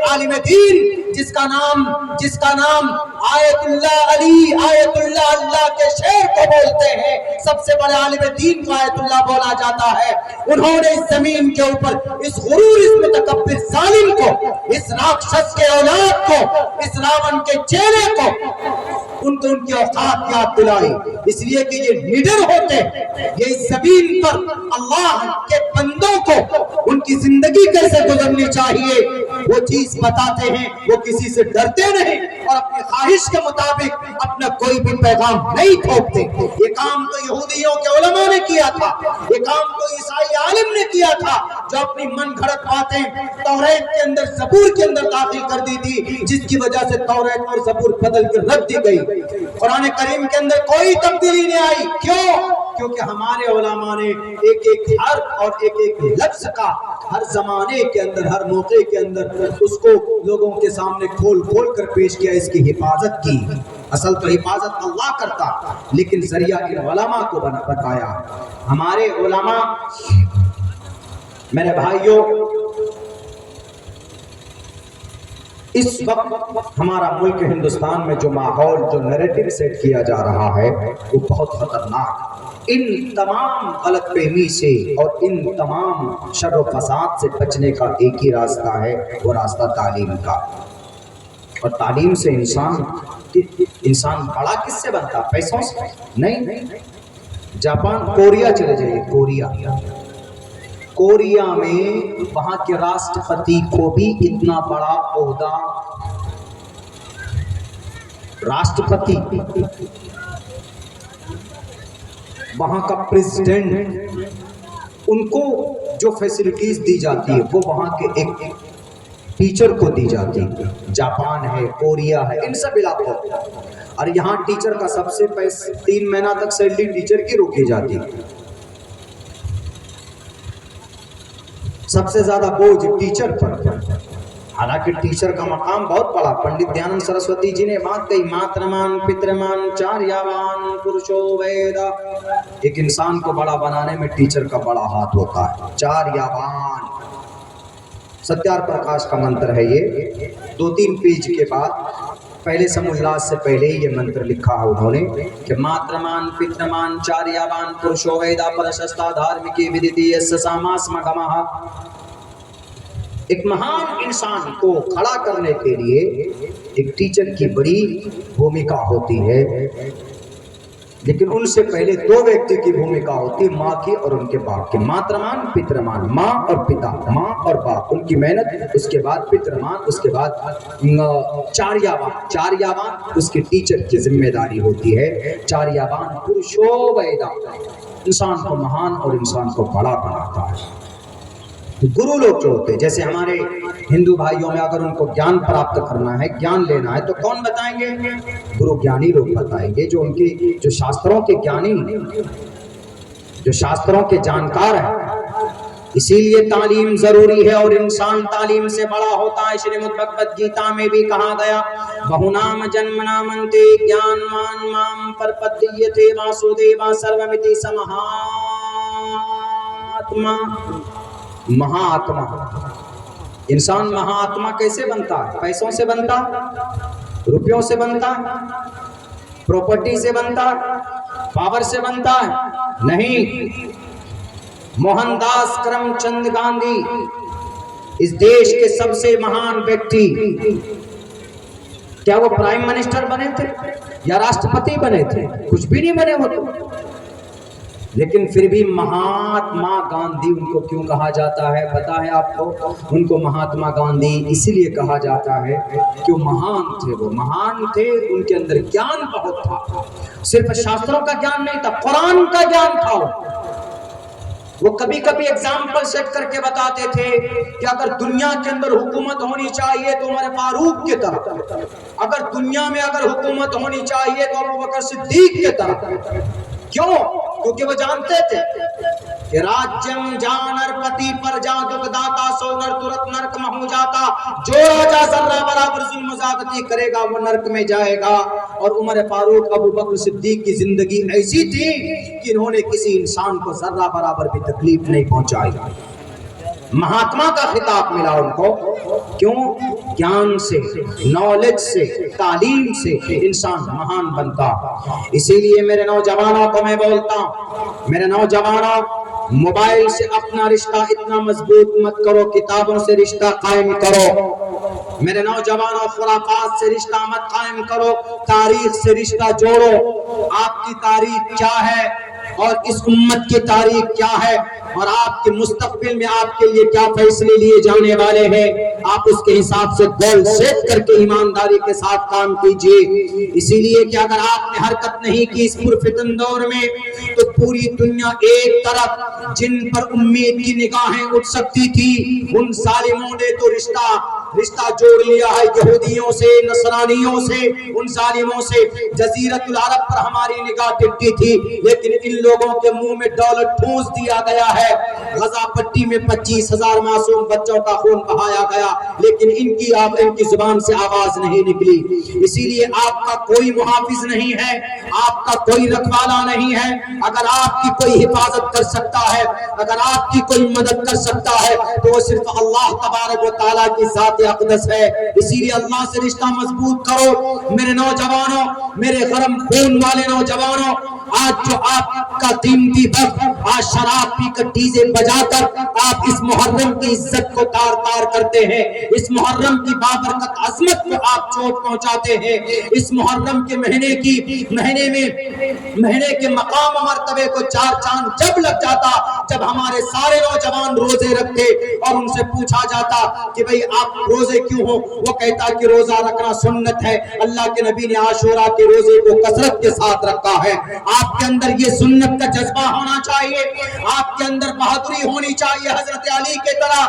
عالم دین جس کا نام آیت اللہ علی، آیت اللہ اللہ کے شعر کو بولتے ہیں، سب سے بڑے عالم دین کو آیت اللہ بولا جاتا ہے، انہوں نے اس زمین کے اوپر اس غرور، اس متکبر ظالم کو، اس راکشس کے اولاد کو، اس راون کے چہرے کو، ان کی اوقات یاد دلائی، اس لیے کہ یہ نڈر ہوتے ہیں، یہ اس زمین پر اللہ کے بندوں کو ان کی زندگی کیسے گزرنی چاہیے وہ چیز بتاتے ہیں، وہ کسی سے ڈرتے نہیں اور اپنی خواہش کے مطابق اپنا کوئی بھی پیغام نہیں تھوپتے۔ یہ کام تو یہودیوں کے علماء نے کیا تھا، یہ کام تو عیسائی عالم نے کیا تھا، جو اپنی من گھڑت باتیں توریت کے اندر، زبور کے اندر داخل کر دی تھی، جس کی وجہ سے توریت اور زبور بدل کر رکھ دی گئی۔ قرآن کریم کے اندر کوئی تبدیلی نہیں آئی، کیوں؟ کیونکہ ہمارے علماء نے ایک ایک حرف اور ایک ایک لفظ کا ہر زمانے کے اندر، ہر موقع کے اندر اس کو لوگوں کے سامنے کھول کھول کر پیش کیا، اس کی حفاظت کی۔ اصل تو حفاظت اللہ کرتا، لیکن ذریعہ ان علماء کو بتایا۔ ہمارے علماء، میرے بھائیوں، اس وقت ہمارا ملک ہندوستان میں جو ماحول، جو نیریٹو سیٹ کیا جا رہا ہے وہ بہت خطرناک۔ ان تمام غلط فہمی سے اور ان تمام شر و فساد سے بچنے کا ایک ہی راستہ ہے، وہ راستہ تعلیم کا۔ اور تعلیم سے انسان بڑا کس سے بنتا؟ پیسوں سے نہیں۔ جاپان، کوریا چلے جائیے، کوریا میں وہاں کے راشٹرپتی کو بھی اتنا بڑا عہدہ، راشٹرپتی، وہاں کا پریزیڈنٹ، ان کو جو فیسلٹیز دی جاتی ہے وہ وہاں کے ایک ٹیچر کو دی جاتی ہے۔ جاپان ہے، کوریا ہے، ان سب علاقوں، اور یہاں ٹیچر کا سب سے 3 مہینہ تک سیلری ٹیچر کی روکی جاتی ہے۔ سب سے زیادہ بوجھ ٹیچر پر، حالانکہ ٹیچر کا مقام بہت بڑا۔ پنڈت دیانند سرسوتی جی نے بات کہی، ماترمان پترمان چاریاوان پرشو ویدا۔ ایک انسان کو بڑا بنانے میں ٹیچر کا بڑا ہاتھ ہوتا ہے۔ چاریاوان، ستیار پرکاش کا منتر ہے یہ، 2-3 پیج کے بعد پہلے سمولاس سے پہلے یہ منتر لکھا ہے انہوں نے کہ ماترمان پترمان چاریاوان پرشو ویدا پرشستا دھارمکی ودیتی یس ساماسم گمہ۔ ایک مہان انسان کو کھڑا کرنے کے لیے ایک ٹیچر کی بڑی بھومکا ہوتی ہے، لیکن ان سے پہلے 2 ویکتی کی بھومکا ہوتی ہے، ماں کی اور ان کے باپ کی۔ ماترمان پترمان، ماں اور پتا، ماں اور باپ، ان کی محنت، اس کے بعد پترمان، اس کے بعد چاریاوان اس کے ٹیچر کی ذمہ داری ہوتی ہے۔ چاریاوان پرشو ویدا، انسان کو مہان اور انسان کو بڑا بناتا ہے۔ گرو لوگ جو ہوتے ہیں، جیسے ہمارے ہندو بھائیوں میں اگر ان کو گیان پراپت کرنا ہے، گیان لینا ہے، تو کون بتائیں گے؟ گرو گیانی لوگ بتائیں گے، جو ان کی جو شاستروں کے گیانی، جو شاستروں کے جانکار ہیں۔ اسی لیے تعلیم ضروری ہے، اور انسان تعلیم سے بڑا ہوتا ہے۔ شریمد بھگوت گیتا میں بھی کہا گیا، بہونام جنمنا منتے گیان مان مام پرپدیتے واسودیوا سرومتی سمہاتما۔ مہاتما، انسان مہاتما کیسے بنتا ہے؟ پیسوں سے بنتا، روپیوں سے بنتا، پراپرٹی سے بنتا، پاور سے بنتا ہے؟ نہیں۔ موہن داس کرم چند گاندھی، اس دیش کے سب سے مہان ویکتی، کیا وہ پرائم منسٹر بنے تھے یا راشٹرپتی بنے تھے؟ کچھ بھی نہیں بنے وہ تو، لیکن پھر بھی مہاتما گاندھی ان کو کیوں کہا جاتا ہے پتا ہے آپ کو؟ ان کو مہاتما گاندھی اسی لیے کہا جاتا ہے کہ وہ مہان تھے، وہ مہان تھے، ان کے اندر گیان بہت تھا، صرف شاستروں کا گیان نہیں تھا، قرآن کا گیان تھا۔ وہ کبھی کبھی اگزامپل سیٹ کر کے بتاتے تھے کہ اگر دنیا کے اندر حکومت ہونی چاہیے تو عمر فاروق کی طرح، اگر دنیا میں اگر حکومت ہونی چاہیے تو ابوبکر صدیق کی طرح۔ کیوں؟ کیونکہ وہ جانتے تھے کہ راجم جانر پتی پر جا دکھ داتا سو نر ترت نرک مہو جاتا، جو راجا ذرہ برابر ظلم زیادتی کرے گا وہ نرک میں جائے گا۔ اور عمر فاروق ابو بکر صدیق کی زندگی ایسی تھی کہ انہوں نے کسی انسان کو ذرہ برابر بھی تکلیف نہیں پہنچائی۔ مہاتما کا خطاب ملا ان کو، کیوں؟ گیان سے، نالج سے، تعلیم سے انسان مہان بنتا۔ اسی لیے میرے نوجوانوں کو میں بولتا ہوں، میرے نوجوانوں، موبائل سے اپنا رشتہ اتنا مضبوط مت کرو، کتابوں سے رشتہ قائم کرو۔ میرے نوجوانوں، خرافات سے رشتہ مت قائم کرو، تاریخ سے رشتہ جوڑو۔ آپ کی تاریخ کیا ہے اور اس امت کی تاریخ کیا ہے، اور آپ کے مستقبل میں آپ کے لیے کیا فیصلے لیے جانے والے ہیں، آپ اس کے حساب سے گول سیٹ کر کے ایمانداری کے ساتھ کام کیجئے۔ اسی لیے کہ اگر آپ نے حرکت نہیں کی اس پرفتن دور میں تو پوری دنیا ایک طرف جن پر امید کی نگاہیں اٹھ سکتی تھی، ان ظالموں نے تو رشتہ رشتہ جوڑ لیا ہے یہودیوں سے، نصرانیوں سے، ان ظالموں سے۔ جزیرۃ العرب پر ہماری نگاہ ٹکتی تھی، لیکن ان لوگوں کے منہ میں ڈالر ٹھونس دیا گیا ہے۔ غزہ پٹی میں 25,000 معصوم بچوں کا خون بہایا گیا، لیکن ان کی زبان سے آواز نہیں نکلی۔ اسی لیے آپ کا کوئی محافظ نہیں ہے، آپ کا کوئی رکھوالا نہیں ہے۔ اگر آپ کی کوئی حفاظت کر سکتا ہے، اگر آپ کی کوئی مدد کر سکتا ہے تو وہ صرف اللہ تبارک و تعالیٰ کی ذات اقدس ہے۔ اسی لیے اللہ سے رشتہ مضبوط کرو میرے نوجوانوں، میرے گرم خون والے نوجوانوں۔ آج جو آپ کا قیمتی وقت آج شراب پی کر ڈیزے بجا کر آپ اس محرم کی عزت کو تار تار کرتے ہیں، اس محرم کی بابرکت عظمت کو آپ چوٹ پہنچاتے ہیں، اس محرم کے مہینے کے مقام و مرتبے کو چار چاند جب لگ جاتا جب ہمارے سارے نوجوان روزے رکھتے اور ان سے پوچھا جاتا کہ بھئی آپ روزے کیوں ہو؟ وہ کہتا کہ روزہ رکھنا سنت ہے، اللہ کے نبی نے عاشورہ کے روزے کو کثرت کے ساتھ رکھا ہے۔ آپ کے اندر یہ سنت کا جذبہ ہونا چاہیے، آپ کے اندر بہادری ہونی چاہیے حضرت علی کے طرح،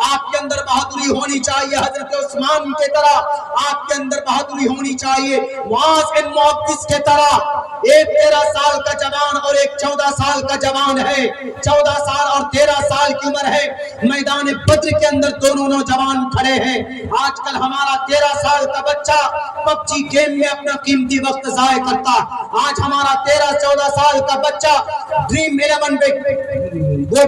آپ کے اندر بہادری ہونی چاہیے حضرت عثمان کے طرح، آپ کے اندر بہادری ہونی چاہیے معاذ بن معوذ کے طرح۔ ایک 13 سال کا جوان اور ایک 14 سال کا جوان ہے، 14 سال اور 13 سال کی عمر ہے، میدان بدر کے اندر دونوں نوجوان کھڑے ہیں۔ آج کل ہمارا 13 سال کا بچہ پب جی گیم میں اپنا قیمتی وقت ضائع کرتا، آج ہمارا 13-14 سال کا بچہ ڈریم 11 میں وہ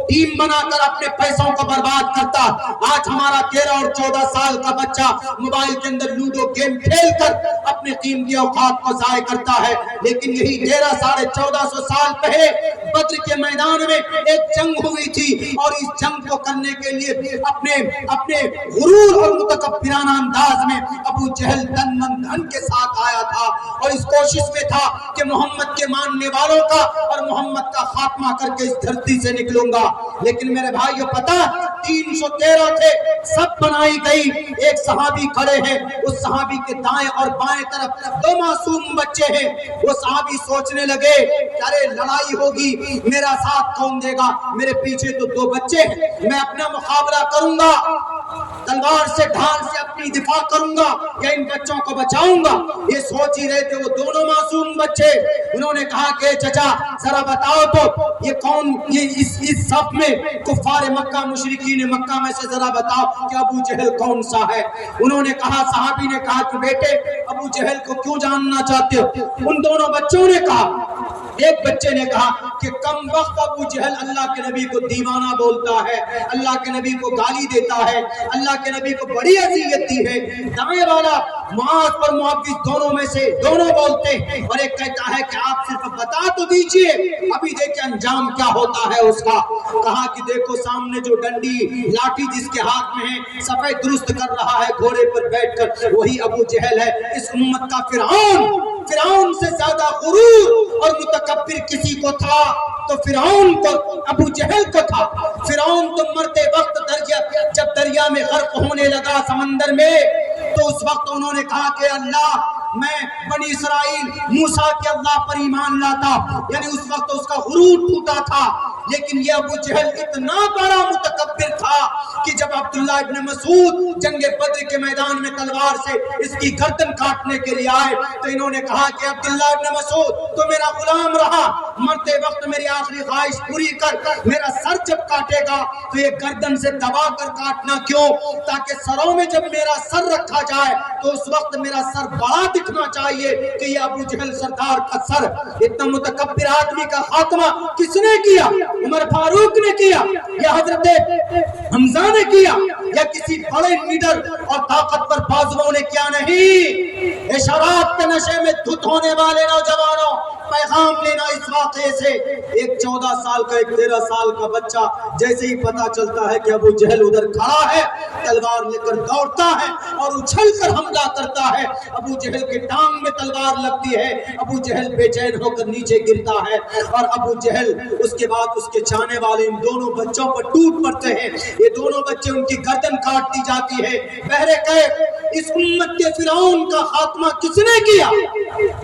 ٹیم بنا کر اپنے پیسوں کو برباد کرتا، آج ہمارا 13 اور 14 سال کا بچہ موبائل کے اندر لوڈو گیم کھیل کر اپنے قیمتی اوقات کو ضائع کرتا ہے۔ لیکن یہی 1300-1400 سال پہلے بدر کے میدان میں ایک جنگ ہوئی تھی، اور اس جنگ کو کرنے کے لیے اپنے غرور اور متکبرانہ انداز میں ابو جہل تن من دھن کے ساتھ آیا تھا، اور اس کوشش میں تھا کہ محمد کے ماننے والوں کا اور محمد کا خاتمہ کر کے اس دھرتی سے نکلوں گا۔ لیکن میرے بھائیو پتہ 313 تھے، سب بنائی گئی، ایک صحابی کھڑے ہیں، اس صحابی کے دائیں اور بائیں طرف 2 معصوم بچے ہیں۔ وہ صحابی سوچنے لگے کہ ارے لڑائی ہوگی، میرا ساتھ کون دے گا؟ میرے پیچھے تو 2 بچے ہیں، میں اپنا مقابلہ کروں گا، تلوار سے ڈھال سے اپنی دفاع کروں گا یا ان بچوں کو بچاؤں گا؟ یہ سوچ ہی رہے تھے وہ دونوں معصوم بچے۔ انہوں نے کہا کہ چچا ذرا بتاؤ تو یہ کون، یہ اس صف میں کفار مکہ مشرکین مکہ میں سے ذرا بتاؤ کہ ابو جہل کون سا ہے؟ انہوں نے کہا، صحابی نے کہا کہ بیٹے ابو جہل کو کیوں جاننا چاہتے ہو؟ ان دونوں بچوں نے کہا، ایک بچے نے کہا کہ کم وقت ابو جہل اللہ کے نبی کو دیوانہ بولتا ہے، اللہ کے نبی کو گالی دیتا ہے، اللہ کے نبی کو بڑی اذیت دی ہے۔ دائیں والا معاذ اور معوذ دونوں میں سے دونوں بولتے ہیں، اور ایک کہتا ہے کہ آپ صرف بتا تو دیجئے، ابھی دیکھیں انجام کیا ہوتا ہے اس کا۔ کہا کہ دیکھو سامنے جو ڈنڈی لاٹھی جس کے ہاتھ میں ہے صفائی درست کر رہا ہے گھوڑے پر بیٹھ کر، وہی ابو جہل ہے، اس امت کا فرعون سے زیادہ غرور اور متکبر کسی کو تھا تو فرعون کو، ابو جہل کو تھا۔ فرعون تو مرتے وقت جب دریا میں غرق ہونے لگا سمندر میں، تو اس وقت انہوں نے کہا کہ اللہ میں بنی اسرائیل موسیٰ کے اللہ پر ایمان لاتا، یعنی اس وقت اس کا غرور ٹوٹا تھا۔ لیکن یہ ابو جہل اتنا بڑا متکبر تھا کہ جب عبداللہ ابن مسعود جنگ بدر کے میدان میں تلوار سے اس کی گردن کاٹنے کے لیے آئے تو انہوں نے کہا کہ عبداللہ ابن مسعود تو میرا غلام رہا، مرتے وقت میری آخری خواہش پوری کر، میرا سر جب کاٹے گا تو یہ گردن سے دبا کر کاٹنا کیوں؟ تاکہ سروں میں جب میرا سر رکھا جائے تو اس وقت میرا سر بڑا دکھنا چاہیے کہ یہ ابو جہل سردار کا سر۔ اتنا متکبر آدمی کا خاتمہ کس نے کیا؟ عمر فاروق نے کیا یا حضرت حمزہ نے کیا یا کسی بڑے لیڈر اور طاقتور بازوؤں نے کیا؟ نہیں۔ اشارات کے نشے میں دھت ہونے والے نوجوانوں، پیغام لینا اس واقعے سے، ایک 14 سال کا ایک 13 سال کا بچہ جیسے ہی پتا چلتا ہے کہ ابو جہل ادھر کھڑا ہے، تلوار لے کر دوڑتا ہے اور اچھل کر حملہ کرتا ہے، ابو جہل کے ٹانگ میں تلوار لگتی ہے، ابو جہل بے چین ہو کر نیچے گرتا ہے، اور ابو جہل اس کے بعد اس کے چاہنے والے ان دونوں بچوں پر ٹوٹ پڑتے ہیں، یہ دونوں بچے ان کی گردن کاٹ دی جاتی ہے۔ بہرکیف اس امت کے فرعون کا خاتمہ کس نے کیا؟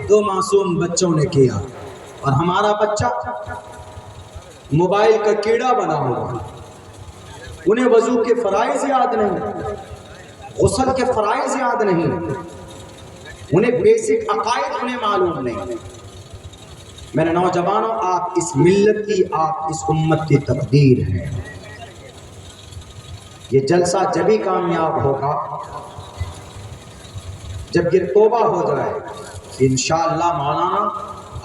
2 معصوم بچوں نے کیا۔ اور ہمارا بچہ موبائل کا کیڑا بنا ہوا، انہیں وضو کے فرائض یاد نہیں، غسل کے فرائض یاد نہیں، انہیں بیسک عقائد انہیں معلوم نہیں۔ میرے نوجوانوں، آپ اس ملت کی، آپ اس امت کی تقدیر ہے۔ یہ جلسہ جبھی کامیاب ہوگا جب یہ توبہ ہو جائے کہ انشاءاللہ مولانا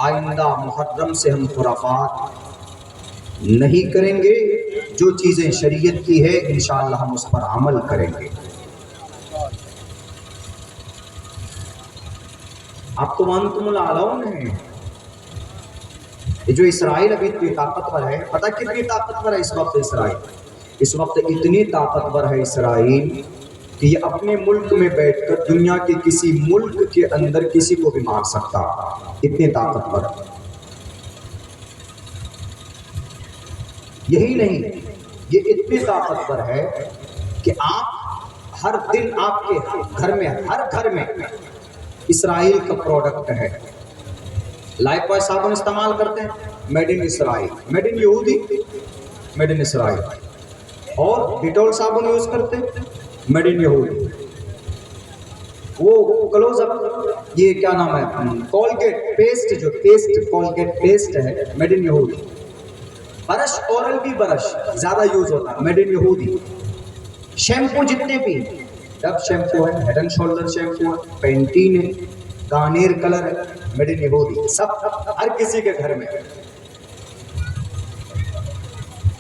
آئندہ محرم سے ہم خرافات نہیں کریں گے، جو چیزیں شریعت کی ہے انشاءاللہ ہم اس پر عمل کریں گے۔ آپ تو انتم الاعلون ہیں۔ یہ جو اسرائیل ابھی اتنی طاقتور ہے، پتہ کتنی طاقتور ہے اس وقت اسرائیل؟ اس وقت اتنی طاقتور ہے اسرائیل کہ یہ اپنے ملک میں بیٹھ کر دنیا کے کسی ملک کے اندر کسی کو بھی مار سکتا، اتنی طاقتور ہے۔ یہی نہیں، یہ اتنی طاقتور ہے کہ آپ ہر دن آپ کے گھر میں، ہر گھر میں اسرائیل کا پروڈکٹ ہے۔ لائف بوائے صابن استعمال کرتے ہیں، made in Israel, made in یہودی، میڈ ان اسرائیل۔ اور ڈیٹول صابن یوز کرتے ہیں، میڈ ان یہودی۔ وہ کلوز اپ، یہ کیا نام ہے، کولگیٹ پیسٹ، جو پیسٹ کولگیٹ پیسٹ ہے، میڈ ان یہودی۔ برش، اورل بھی برش زیادہ یوز ہوتا ہے، میڈ ان یہودی۔ شیمپو جتنے بھی، ڈب شیمپو ہے، ہیڈ اینڈ شولڈر شیمپو ہے، پینٹین ہے، گارنیر کلر ہے، میڈ ان یہودی۔ سب ہر کسی کے گھر میں۔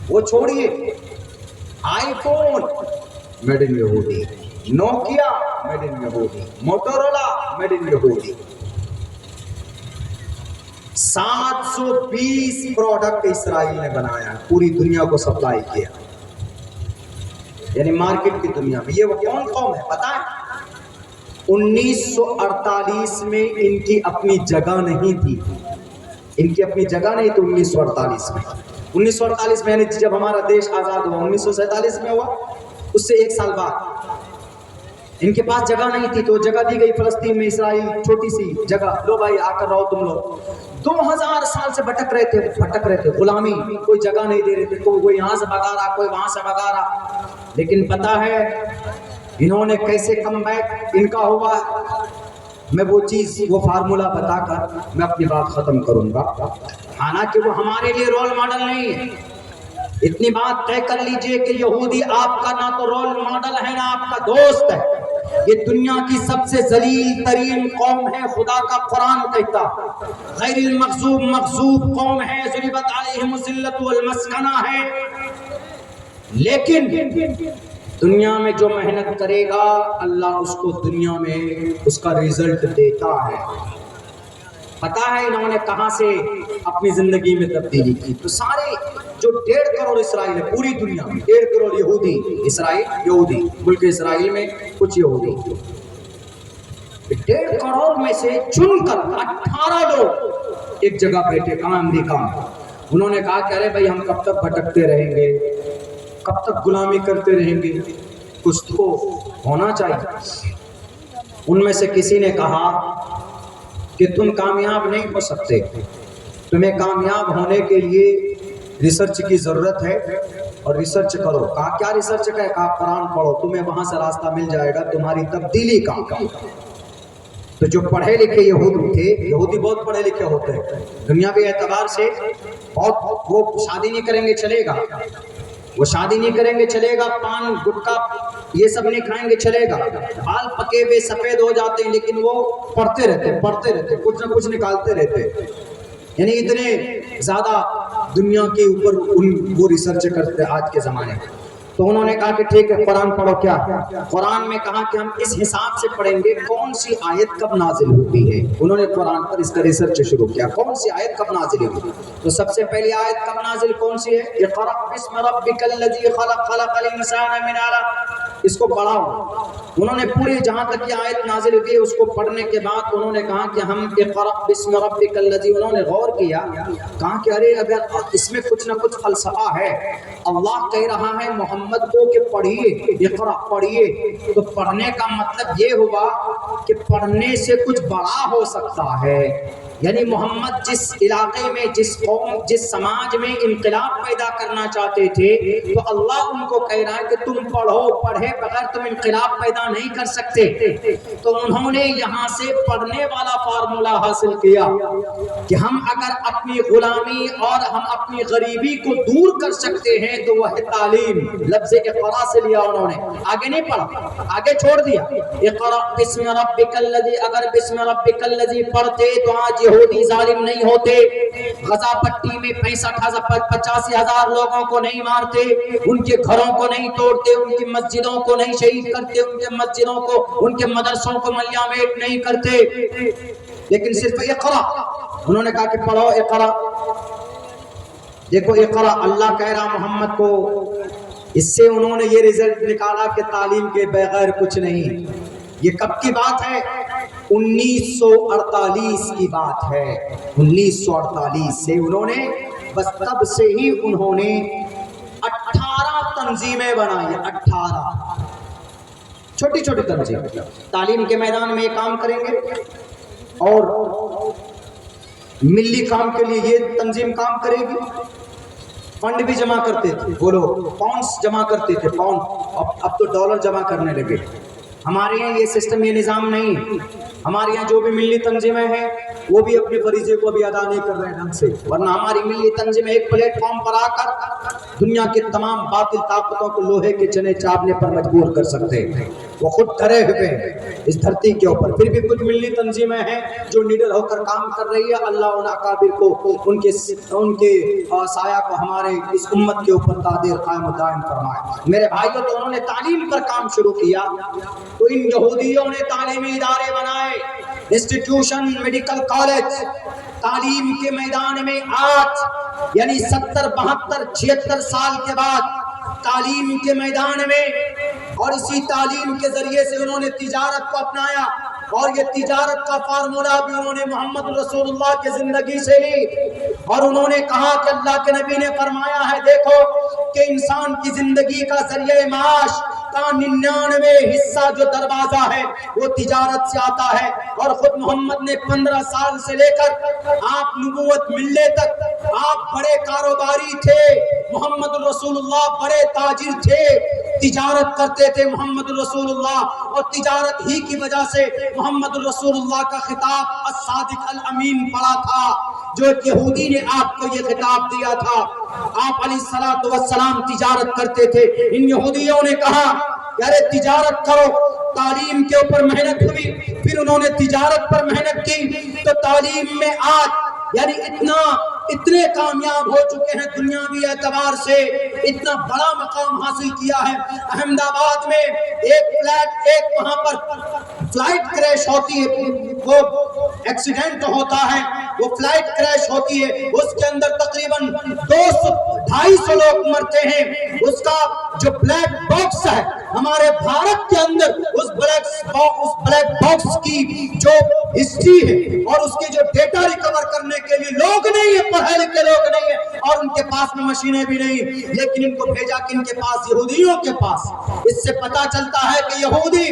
وہ چھوڑیے، آئی فون میڈ ان یہودی، نوکیا میڈ ان یہودی، موٹورولا میڈ ان یہودی۔ 720 پروڈکٹ اسرائیل نے بنایا، پوری دنیا کو سپلائی کیا، یعنی مارکیٹ کی دنیا میں۔ یہ وہ کون قوم ہے پتہ ہے؟ 1948 میں ان کی اپنی جگہ نہیں تھی، ان کی اپنی جگہ نہیں تھی 1948 میں۔ 1948 میں یعنی جب ہمارا دیش آزاد ہوا، 1947 میں ہوا، اس سے 1 سال بعد ان کے پاس جگہ نہیں تھی، تو جگہ دی گئی فلسطین میں، اسرائیل، چھوٹی سی جگہ، لو بھائی آ کر رہو تم لوگ۔ 2000 سال سے بھٹک رہے تھے، غلامی، کوئی جگہ نہیں دے رہے تھے، کوئی یہاں سے بھگا رہا، کوئی وہاں سے بھگا رہا۔ لیکن پتہ ہے انہوں نے کیسے کم بیک ان کا ہوا؟ میں وہ چیز، وہ فارمولا بتا کر میں اپنی بات ختم کروں گا۔ حالانکہ وہ ہمارے لیے رول ماڈل نہیں ہے۔ اتنی بات طے کر لیجئے کہ یہودی آپ کا نہ تو رول ماڈل ہے نہ آپ کا دوست ہے، یہ دنیا کی سب سے ذلیل ترین قوم ہے۔ خدا کا قرآن کہتا غیر المغضوب مغضوب قوم ہے، ضربت علیہم الذلۃ والمسکنہ ہے۔ لیکن دنیا میں جو محنت کرے گا اللہ اس کو دنیا میں اس کا رزلٹ دیتا ہے۔ پتہ ہے انہوں نے کہاں سے اپنی زندگی میں تبدیلی کی؟ تو سارے جو 1.5 کروڑ اسرائیل ہے پوری دنیا میں، 1.5 کروڑ یہودی، اسرائیل یہودی، ملک اسرائیل میں کچھ یہودی، 1.5 کروڑ میں سے چن کر 18 لوگ ایک جگہ بیٹھے، کہاں؟ امریکہ میں۔ انہوں نے کہا کہ ارے بھائی ہم کب تک بھٹکتے رہیں گے، کب تک غلامی کرتے رہیں گے، کچھ تو ہونا چاہیے۔ ان میں سے کسی نے کہا کہ تم کامیاب نہیں ہو سکتے، تمہیں کامیاب ہونے کے لیے ریسرچ کی ضرورت ہے، اور ریسرچ کرو۔ کہا کیا ریسرچ کا ہے؟ کہا قرآن پڑھو، تمہیں وہاں سے راستہ مل جائے گا تمہاری تبدیلی کا۔ تو جو پڑھے لکھے یہودی تھے، یہودی بہت پڑھے لکھے ہوتے ہیں دنیاوی اعتبار سے، بہت، وہ شادی نہیں کریں گے چلے گا، وہ شادی نہیں کریں گے چلے گا، پان گٹکا یہ سب نہیں کھائیں گے چلے گا، بال پکے ہوئے سفید ہو جاتے ہیں لیکن وہ پڑھتے رہتے، کچھ نہ کچھ نکالتے رہتے، یعنی اتنے زیادہ دنیا کے اوپر وہ ریسرچ کرتے آج کے زمانے میں۔ تو انہوں نے کہا کہ ٹھیک ہے قرآن پڑھو۔ کیا قرآن میں کہا کہ ہم اس حساب سے پڑھیں گے کون سی آیت کب نازل ہوتی ہے۔ انہوں نے قرآن پر اس کا ریسرچ شروع کیا، کون سی آیت کب نازل ہوئی۔ تو سب سے پہلی آیت کب نازل کون سی ہے؟ اقرأ باسم ربک الذی خلق، خلق الانسان من علق۔ اس کو پڑھاؤ۔ انہوں نے پوری جہاں تک یہ آیت نازل ہوئی اس کو پڑھنے کے بعد انہوں نے کہا کہ ہم اقرأ باسم ربک الذی، انہوں نے غور کیا، کہا کہ ارے اگر اس میں کچھ نہ کچھ فلسفہ ہے، اللہ کہہ رہا ہے محمد کو کہ پڑھیے، اقرأ پڑھیے، تو پڑھنے کا مطلب یہ ہوا کہ پڑھنے سے کچھ بڑا ہو سکتا ہے، یعنی محمد جس علاقے میں، جس قوم، جس سماج میں انقلاب پیدا کرنا چاہتے تھے تو اللہ ان کو کہہ رہا ہے کہ تم پڑھو، پڑھے بغیر تم انقلاب پیدا نہیں کر سکتے۔ تو انہوں نے یہاں سے پڑھنے والا فارمولہ حاصل کیا کہ ہم اگر اپنی غلامی اور ہم اپنی غریبی کو دور کر سکتے ہیں تو وہ ہے تعلیم۔ لفظ اقرا سے لیا انہوں نے، آگے نہیں پڑھا، آگے چھوڑ دیا۔ اقرا بسم ربک الذی، اگر بسم ربک الذی پڑھتے تو آج یہودی ظالم نہیں ہوتے، غزہ پٹی میں 85,000 لوگوں کو نہیں مارتے، ان کے گھروں کو نہیں توڑتے، ان کی مسجدوں کو نہیں شہید کرتے، ان کے مسجدوں کو، ان کے مدرسوں کو ملیامیٹ نہیں کرتے، لیکن صرف اقرا۔ انہوں نے کہا کہ پڑھو اقرا۔ دیکھو اقرا اللہ کہہ رہا محمد کو، اس سے انہوں نے یہ رزلٹ نکالا کہ تعلیم کے بغیر کچھ نہیں۔ یہ کب کی بات ہے؟ 1948 کی بات ہے۔ 1948 سے انہوں نے، بس تب سے ہی انہوں نے 18 تنظیمیں بنائی، 18 چھوٹی چھوٹی تنظیمیں تعلیم کے میدان میں یہ کام کریں گے، اور ملی کام کے لیے یہ تنظیم کام کرے گی۔ فنڈ بھی جمع کرتے تھے، وہ لوگ پاؤنڈز جمع کرتے تھے، پاؤنڈ، اب تو ڈالر جمع کرنے لگے۔ ہمارے یہاں یہ سسٹم، یہ نظام نہیں ہے۔ ہمارے یہاں جو بھی ملی تنظیمیں ہیں وہ بھی اپنے فریضے کو بھی ادا نہیں کر رہے ڈھنگ سے، ورنہ ہماری ملی تنظیمیں ایک پلیٹ فارم پر آ کر دنیا کے تمام باطل طاقتوں کو لوہے کے چنے چاٹنے پر مجبور کر سکتے ہیں۔ وہ خود ڈرے ہوئے ہیں اس دھرتی کے اوپر، پھر بھی کچھ ملی تنظیمیں ہیں جو نیڈر ہو کر کام کر رہی ہے۔ اللہ ان اکابر کو، ان کے سایہ کو ہمارے اس امت کے اوپر قادر قائم و دائم فرمائے۔ میرے بھائیوں، تو انہوں نے تعلیم پر کام شروع کیا، تو ان یہودیوں نے تعلیمی ادارے بنائے، انسٹیٹیوشن، میڈیکل کالج۔ تعلیم کے میدان میں آج یعنی 70، 72، 76 سال کے بعد تعلیم کے میدان میں، اور اسی تعلیم کے ذریعے سے انہوں نے تجارت کو اپنایا، اور یہ تجارت کا فارمولہ بھی انہوں نے محمد رسول اللہ کی زندگی سے لی، اور انہوں نے کہا کہ اللہ کے نبی نے فرمایا ہے، دیکھو کہ انسان کی زندگی کا ذریعہ معاش کا 99 حصہ جو دروازہ ہے وہ تجارت سے آتا ہے، اور خود محمد نے 15 سال سے لے کر آپ نبوت ملنے تک آپ بڑے کاروباری تھے۔ محمد رسول اللہ بڑے تاجر تھے، تجارت کرتے تھے محمد رسول اللہ، اور تجارت ہی کی وجہ سے محمد رسول اللہ کا خطاب الصادق الامین پڑا تھا، جو ایک یہودی نے آپ کو یہ خطاب دیا تھا۔ آپ علیہ الصلوۃ والسلام تجارت کرتے تھے، ان یہودیوں نے کہا کہ ارے تجارت کرو۔ تعلیم کے اوپر محنت ہوئی، پھر انہوں نے تجارت پر محنت کی، تو تعلیم میں آج یعنی اتنے کامیاب ہو چکے ہیں دنیاوی اعتبار سے، اتنا بڑا مقام حاصل کیا ہے۔ احمد آباد میں ایک وہاں پر فلائٹ کریش ہوتی ہے، وہ ایکسیڈنٹ ہوتا ہے، وہ فلائٹ کریش ہوتی ہے، اس کے اندر تقریباً 200-250 لوگ مرتے ہیں۔ اس کا جو بلیک باکس ہے ہمارے بھارت کے اندر، اس بلیک باکس کی جو ہسٹری ہے اور اس کی جو ڈیٹا ریکور کرنے کے لیے لوگ نہیں ہیں، پڑھے لکھے لوگ نہیں ہیں، اور ان کے پاس میں مشینیں بھی نہیں، لیکن ان کو بھیجا کن کے پاس؟ یہودیوں کے پاس۔ اس سے پتا چلتا ہے کہ یہودی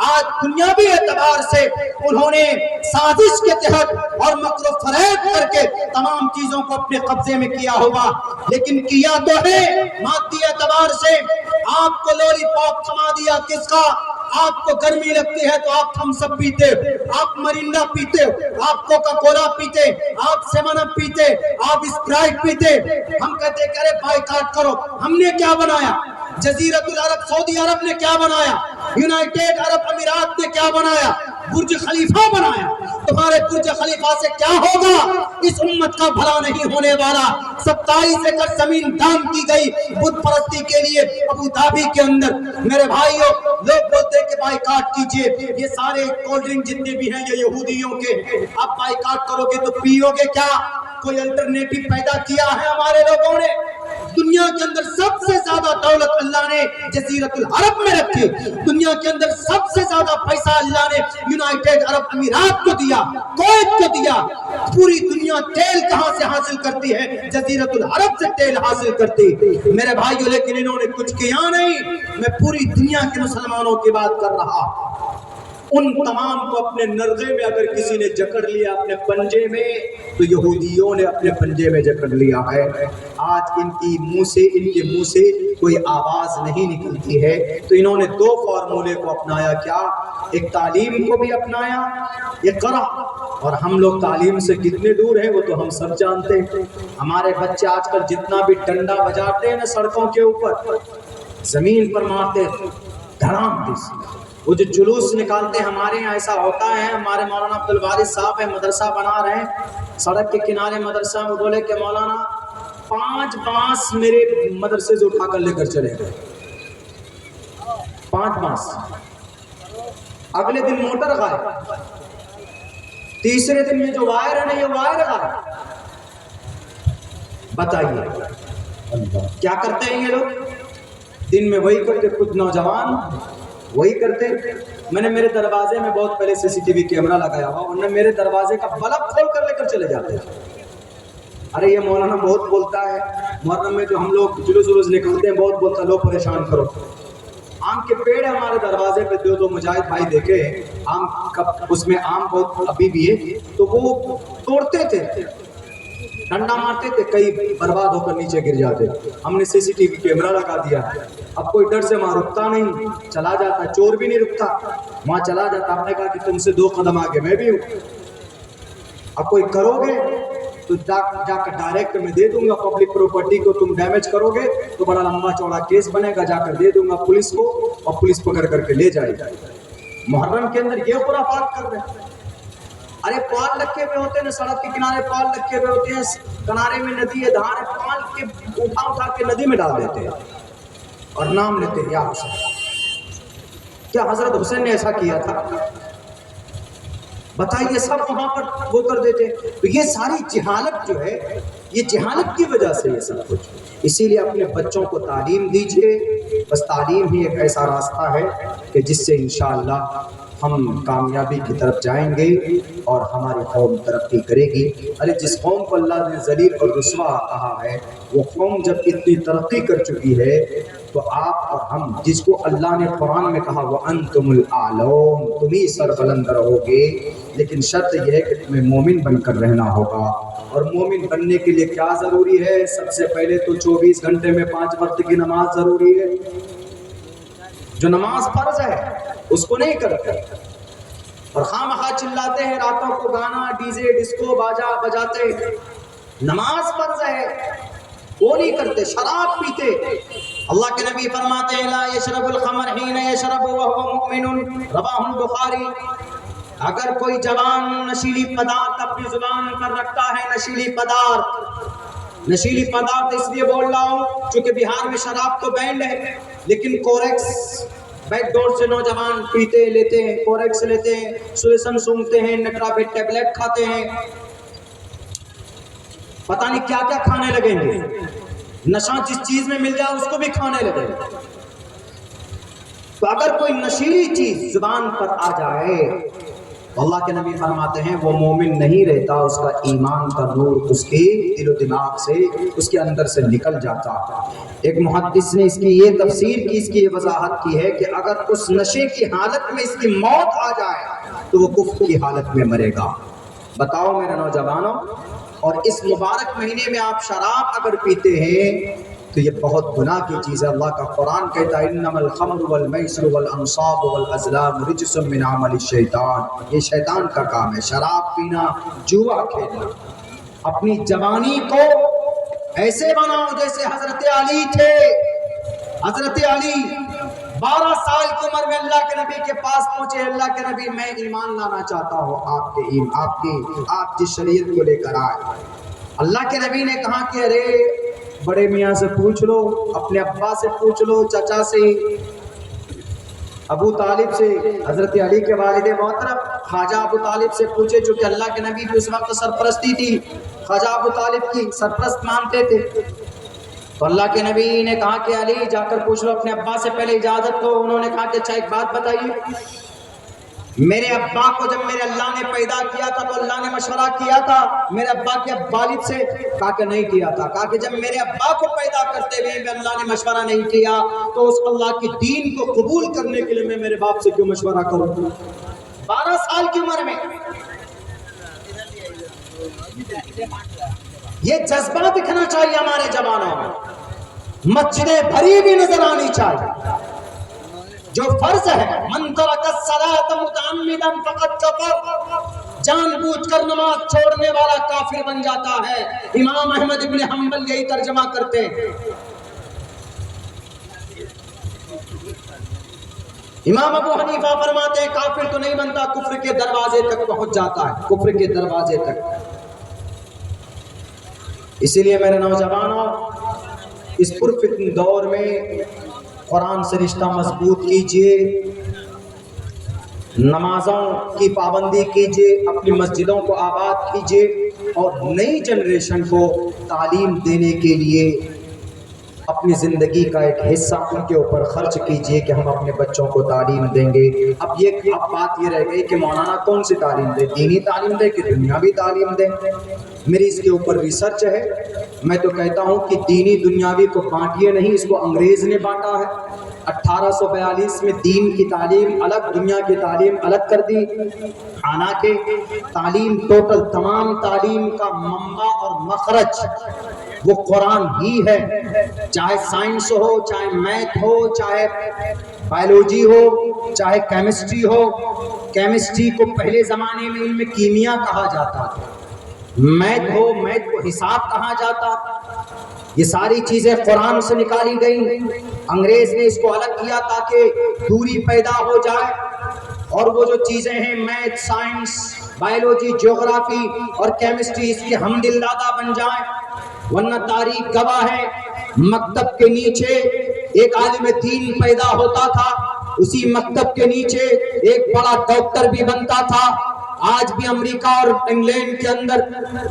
آج دنیاوی اعتبار سے انہوں نے سازش کے تحت اور مکر و فریب کر کے تمام چیزوں کو اپنے قبضے میں کیا ہوگا، لیکن کیا تو ہے مادی اعتبار سے۔ آپ کو لولی پاپ تھما دیا کس کا؟ آپ کو گرمی لگتی ہے تو آپ تھمس اپ پیتے، آپ مرینڈا پیتے، آپ کوکا کولا پیتے، آپ سیون اپ پیتے، آپ اسپرائٹ پیتے۔ ہم کہتے کہ ارے بائیکاٹ کرو۔ ہم نے کیا بنایا؟ جزیرت العرب، سعودی عرب نے کیا بنایا؟ یونائٹڈ عرب امارات نے کیا بنایا؟ برج خلیفہ بنایا۔ تمہارے برج خلیفہ سے کیا ہوگا؟ اس امت کا بھلا نہیں ہونے والا۔ 27 ایکڑ زمین دان کی گئی بت پرستی کے لیے ابو دھابی کے اندر۔ میرے بھائیوں، لوگ بولتے کہ بائیکاٹ کیجئے، یہ سارے کولڈ ڈرنک جتنے بھی ہیں یہ یہودیوں کے، آپ بائیکاٹ کرو گے تو پیو گے کیا؟ کوئی الٹرنیٹو پیدا کیا ہے ہمارے لوگوں نے؟ دنیا کے اندر سب سے زیادہ دولت اللہ نے جزیرت العرب میں رکھی، دنیا کے اندر سب سے زیادہ پیسہ اللہ نے یونائٹڈ عرب امارات کو دیا، کویت کو دیا۔ پوری دنیا تیل کہاں سے حاصل کرتی ہے؟ جزیرت العرب سے تیل حاصل کرتی۔ میرے بھائیوں، لیکن انہوں نے کچھ کیا نہیں۔ میں پوری دنیا کے مسلمانوں کی بات کر رہا، ان تمام کو اپنے نرغے میں اگر کسی نے جکڑ لیا اپنے پنجے میں تو یہودیوں نے اپنے پنجے میں جکڑ لیا ہے۔ آج ان کے منہ سے کوئی آواز نہیں نکلتی ہے، تو انہوں نے دو فارمولے کو اپنایا، کیا؟ ایک تعلیم کو بھی اپنایا، اقرا، اور ہم لوگ تعلیم سے کتنے دور ہیں وہ تو ہم سب جانتے ہیں۔ ہمارے بچے آج کل جتنا بھی ڈنڈا بجاتے ہیں نا سڑکوں کے اوپر، زمین پر مارتے دھڑام دیسی، وہ جو جلوس نکالتے ہیں، ہمارے یہاں ایسا ہوتا ہے، ہمارے مولانا عبدالوارث صاحب ہیں، مدرسہ بنا رہے ہیں سڑک کے کنارے مدرسہ، وہ بولے کہ مولانا 5 بانس میرے مدرسے سے اٹھا کر لے کر چلے گئے، 5 بانس، اگلے دن موٹر غائب، تیسرے دن میں جو وائر ہے نا یہ وائر غائب۔ بتائیے کیا کرتے ہیں یہ لوگ؟ دن میں وہی کرتے، کچھ نوجوان وہی کرتے۔ میں نے میرے دروازے میں بہت پہلے CCTV کیمرہ لگایا ہوا، انہوں نے میرے دروازے کا بلب کھول کر لے کر چلے جاتے ہیں۔ ارے یہ مولانا بہت بولتا ہے، محرم میں جو ہم لوگ جلوس نکلتے ہیں بہت بولتا ہے، لو پریشان کرو۔ آم کے پیڑ ہے ہمارے دروازے پہ، دو مجاہد بھائی دیکھے آم کا، اس میں آم بہت ابھی بھی ہے، تو وہ توڑتے تھے، ڈنڈا مارتے تھے، کئی برباد ہو کر نیچے گر جاتے۔ ہم نے CCTV کیمرہ لگا دیا، اب کوئی ڈر سے وہاں رکتا نہیں، چلا جاتا، چور بھی نہیں رکتا، وہاں چلا جاتا۔ ہم نے کہا کہ تم سے 2 قدم آگے میں بھی ہوں، اب کوئی کرو گے تو جا کر ڈائریکٹ میں دے دوں گا، پبلک پراپرٹی کو تم ڈیمیج کرو گے تو بڑا لمبا چوڑا کیس بنے گا، جا کر دے دوں گا پولیس کو، اور پولیس پکڑ کر کے لے جائے گا۔ محرم کے اندر یہ خرافات کر رہے ہیں۔ ارے پال رکھے ہوئے ہوتے ہیں نا، سڑک کے کنارے پال رکھے ہوئے ہوتے ہیں، کنارے میں ندی ہے، دھار ہے، پال کے اٹھا کے ندی میں ڈال دیتے ہیں اور نام لیتے ہیں یا حسین۔ کیا حضرت حسین نے ایسا کیا تھا؟ بتائیے، سب وہاں پر وہ کر دیتے۔ تو یہ ساری جہالت جو ہے، یہ جہالت کی وجہ سے یہ سب کچھ۔ اسی لیے اپنے بچوں کو تعلیم دیجئے، بس تعلیم ہی ایک ایسا راستہ ہے کہ جس سے انشاءاللہ ہم کامیابی کی طرف جائیں گے اور ہماری قوم ترقی کرے گی۔ ارے جس قوم کو اللہ نے ذلیل اور رسوا کہا ہے، وہ قوم جب اتنی ترقی کر چکی ہے تو آپ اور ہم، جس کو اللہ نے قرآن میں کہا وَأَنْتُمُ الْأَعْلَوْنَ، تم ہی سربلند رہو گے، لیکن شرط یہ ہے کہ تمہیں مومن بن کر رہنا ہوگا۔ اور مومن بننے کے لیے کیا ضروری ہے؟ سب سے پہلے تو 24 گھنٹے میں 5 وقت کی نماز ضروری ہے۔ جو نماز فرض ہے اس کو نہیں کرتے، اور خواہ چلاتے ہیں، راتوں کو گانا ڈی جے ڈسکو باجا بجاتے۔ نماز فرض ہے وہ نہیں کرتے، شراب پیتے۔ اللہ کے نبی فرماتے ہیں لا یشرب الخمر حین یشرب وهو مؤمن، رواہ البخاری۔ اگر کوئی جوان نشیلی پدارت اپنی زبان پر رکھتا ہے، نشیلی پدارت اس لیے بول رہا ہوں چونکہ بہار میں شراب تو بینڈ ہے، لیکن کوریکس بیک ڈور سے نوجوان پیتے لیتے ہیں، کوریکس لیتے ہیں، سویسن سونگتے ہیں، نٹرابیٹ ٹیبلیٹ کھاتے ہیں، پتہ نہیں کیا کیا کھانے لگیں گے، نشہ جس چیز میں مل جائے اس کو بھی کھانے لگیں گے۔ تو اگر کوئی نشیلی چیز زبان پر آ جائے، اللہ کے نبی فرماتے ہیں وہ مومن نہیں رہتا، اس کا ایمان کا نور اس کے دل و دماغ سے، اس کے اندر سے نکل جاتا۔ ایک محدث نے اس کی یہ تفسیر کی، اس کی یہ وضاحت کی ہے کہ اگر اس نشے کی حالت میں اس کی موت آ جائے تو وہ کفر کی حالت میں مرے گا۔ بتاؤ میرے نوجوانوں، اور اس مبارک مہینے میں آپ شراب اگر پیتے ہیں تو یہ بہت گناہ کی چیز ہے۔ اللہ کا قرآن کہتا ہے انما الخمر والمیسر والانصاب والازلام رجس من عمل الشیطان، یہ شیطان کا کام ہے، شراب پینا، جوا کھیلنا۔ اپنی جوانی کو ایسے بناؤ جیسے حضرت علی تھے۔ حضرت علی 12 سال کی عمر میں اللہ کے نبی کے پاس پہنچے، اللہ کے نبی میں ایمان لانا چاہتا ہوں آپ جس شریعت کو لے کر آئے۔ اللہ کے نبی نے کہا کہ ارے بڑے میاں سے پوچھ لو، اپنے ابا سے پوچھ لو، چچا سے، ابو طالب سے، حضرت علی کے والد محترم خواجہ ابو طالب سے پوچھے، چونکہ اللہ کے نبی بھی اس وقت سرپرستی تھی، خواجہ ابو طالب کی سرپرست مانتے تھے۔ تو اللہ کے نبی نے کہا کہ علی جا کر پوچھ لو اپنے ابا سے، پہلے اجازت دو۔ انہوں نے کہا کہ اچھا ایک بات بتائیے، میرے ابا کو جب میرے اللہ نے پیدا کیا تھا تو اللہ نے مشورہ کیا تھا میرے ابا کے والد سے؟ کہا کہ نہیں کیا تھا۔ کہا کہ جب میرے ابا کو پیدا کرتے ہوئے میں اللہ نے مشورہ نہیں کیا تو اس اللہ کے دین کو قبول کرنے کے لیے میں میرے باپ سے کیوں مشورہ کروں؟ 12 سال کی عمر میں. یہ جذبہ دکھنا چاہیے ہمارے جوانوں میں. مسجدیں بھری بھی نظر آنی چاہیے. جو فرض ہے من ترک الصلاۃ متعمدا فقد کفر، جان بوجھ کر نماز چھوڑنے والا کافر بن جاتا ہے. امام احمد ابن حنبل یہی ترجمہ کرتے ہیں. امام ابو حنیفہ فرماتے ہیں کافر تو نہیں بنتا، کفر کے دروازے تک پہنچ جاتا ہے، کفر کے دروازے تک. اسی لیے میرے نوجوانوں، اس پرفتن دور میں قرآن سے رشتہ مضبوط کیجئے، نمازوں کی پابندی کیجئے، اپنی مسجدوں کو آباد کیجئے، اور نئی جنریشن کو تعلیم دینے کے لیے اپنی زندگی کا ایک حصہ ان کے اوپر خرچ کیجئے کہ ہم اپنے بچوں کو تعلیم دیں گے. اب بات یہ رہ گئی کہ مولانا کون سی تعلیم دے، دینی تعلیم دے کہ دنیاوی تعلیم دے. میری اس کے اوپر ریسرچ ہے. میں تو کہتا ہوں کہ دینی دنیاوی کو بانٹیے نہیں، اس کو انگریز نے بانٹا ہے. 1842 میں دین کی تعلیم الگ، دنیا کی تعلیم الگ کر دی. حالانکہ تعلیم ٹوٹل تمام تعلیم کا منبع اور مخرج وہ قرآن ہی ہے. چاہے سائنس ہو، چاہے میتھ ہو، چاہے بایولوجی ہو، چاہے کیمسٹری ہو. کیمسٹری کو پہلے زمانے میں علم کیمیا کہا جاتا تھا. میتھ ہو، میتھ کو حساب کہا جاتا. یہ ساری چیزیں قرآن سے نکالی گئی. انگریز نے اس کو الگ کیا تاکہ دوری پیدا ہو جائے، اور وہ جو چیزیں ہیں میتھ، سائنس، بایولوجی، جغرافی اور کیمسٹری اس کے ہم دل دادا بن جائیں. ورنہ تاریخ گواہ ہے مکتب کے نیچے ایک عالم دین پیدا ہوتا تھا، اسی مکتب کے نیچے ایک بڑا ڈاکٹر بھی بنتا تھا. آج بھی امریکہ اور انگلینڈ کے اندر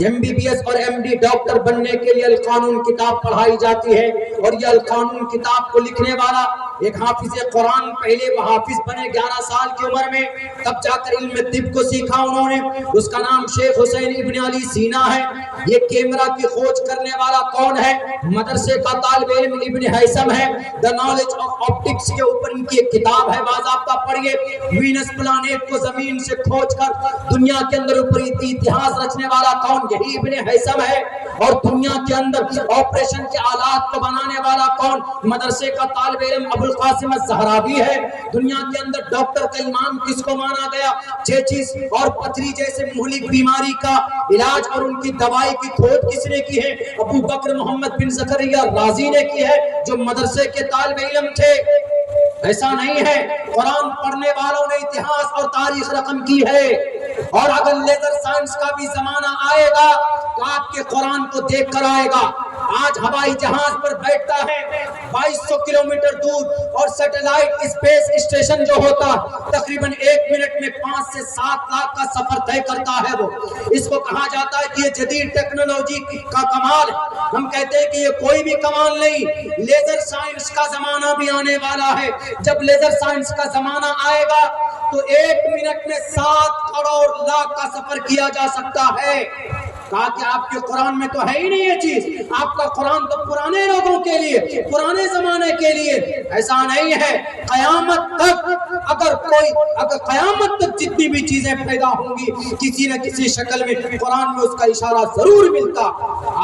MBBS اور MD ڈاکٹر بننے کے لیے القانون کتاب پڑھائی جاتی ہے، اور یہ القانون کتاب کو لکھنے والا ایک حافظ قرآن، پہلے وہ حافظ بنے 11 سال کی عمر میں، تب جا کر علم طب کو سیکھا انہوں نے. اس کا نام شیخ حسین ابن علی سینا ہے. یہ کیمرہ کی کھوج کرنے والا کون ہے؟ مدرسے کا طالب علم ابن ہیثم ہے. دا نالج آف آپٹکس کے اوپر ان کی ایک کتاب ہے، باضابطہ پڑھیے. وینس پلانیٹ کو زمین سے کھوج کر دنیا کے اندر اوپر اتہاس رچنے والا کون؟ یہی ابن ہیثم ہے. اور دنیا کے اندر آپریشن کے آلات کو بنانے والا کون؟ مدرسے کا طالب علم ابو القاسم الزہراوی ہے. دنیا کے اندر ڈاکٹر کا امام کس کو مانا گیا؟ چیچس اور پتھری جیسے مہلک بیماری کا علاج اور ان کی دوائی کی کھوج کس نے کی ہے؟ ابو بکر محمد بن زکریا رازی نے کی ہے، جو مدرسے کے طالب علم تھے. ایسا نہیں ہے. قرآن پڑھنے والوں نے اتہاس اور تاریخ رقم کی ہے. اور اگر لیزر سائنس کا بھی زمانہ آئے گا تو آپ کے قرآن کو دیکھ کر آئے گا. آج ہوائی جہاز پر بیٹھتا ہے 2200 کلومیٹر دور، اور سیٹلائٹ اسپیس اسٹیشن جو ہوتا تقریباً 1 منٹ میں 5 سے 7 لاکھ کا سفر طے کرتا ہے. وہ اس کو کہا جاتا ہے کہ یہ جدید ٹیکنالوجی کا کمال ہے. ہم کہتے ہیں کہ یہ کوئی بھی کمال نہیں، لیزر سائنس کا زمانہ بھی آنے والا ہے. جب لیزر سائنس کا زمانہ آئے گا تو 1 منٹ میں 7 کروڑ لاکھ کا سفر کیا جا سکتا ہے. کہا کہ آپ کے قرآن میں تو ہے ہی نہیں یہ چیز. آپ کا قرآن تو پرانے لوگوں کے لیے، پرانے زمانے کے لیے. ایسا نہیں ہے. قیامت تک اگر قیامت تک جتنی بھی چیزیں پیدا ہوں گی، کسی نہ کسی شکل میں قرآن میں اس کا اشارہ ضرور ملتا.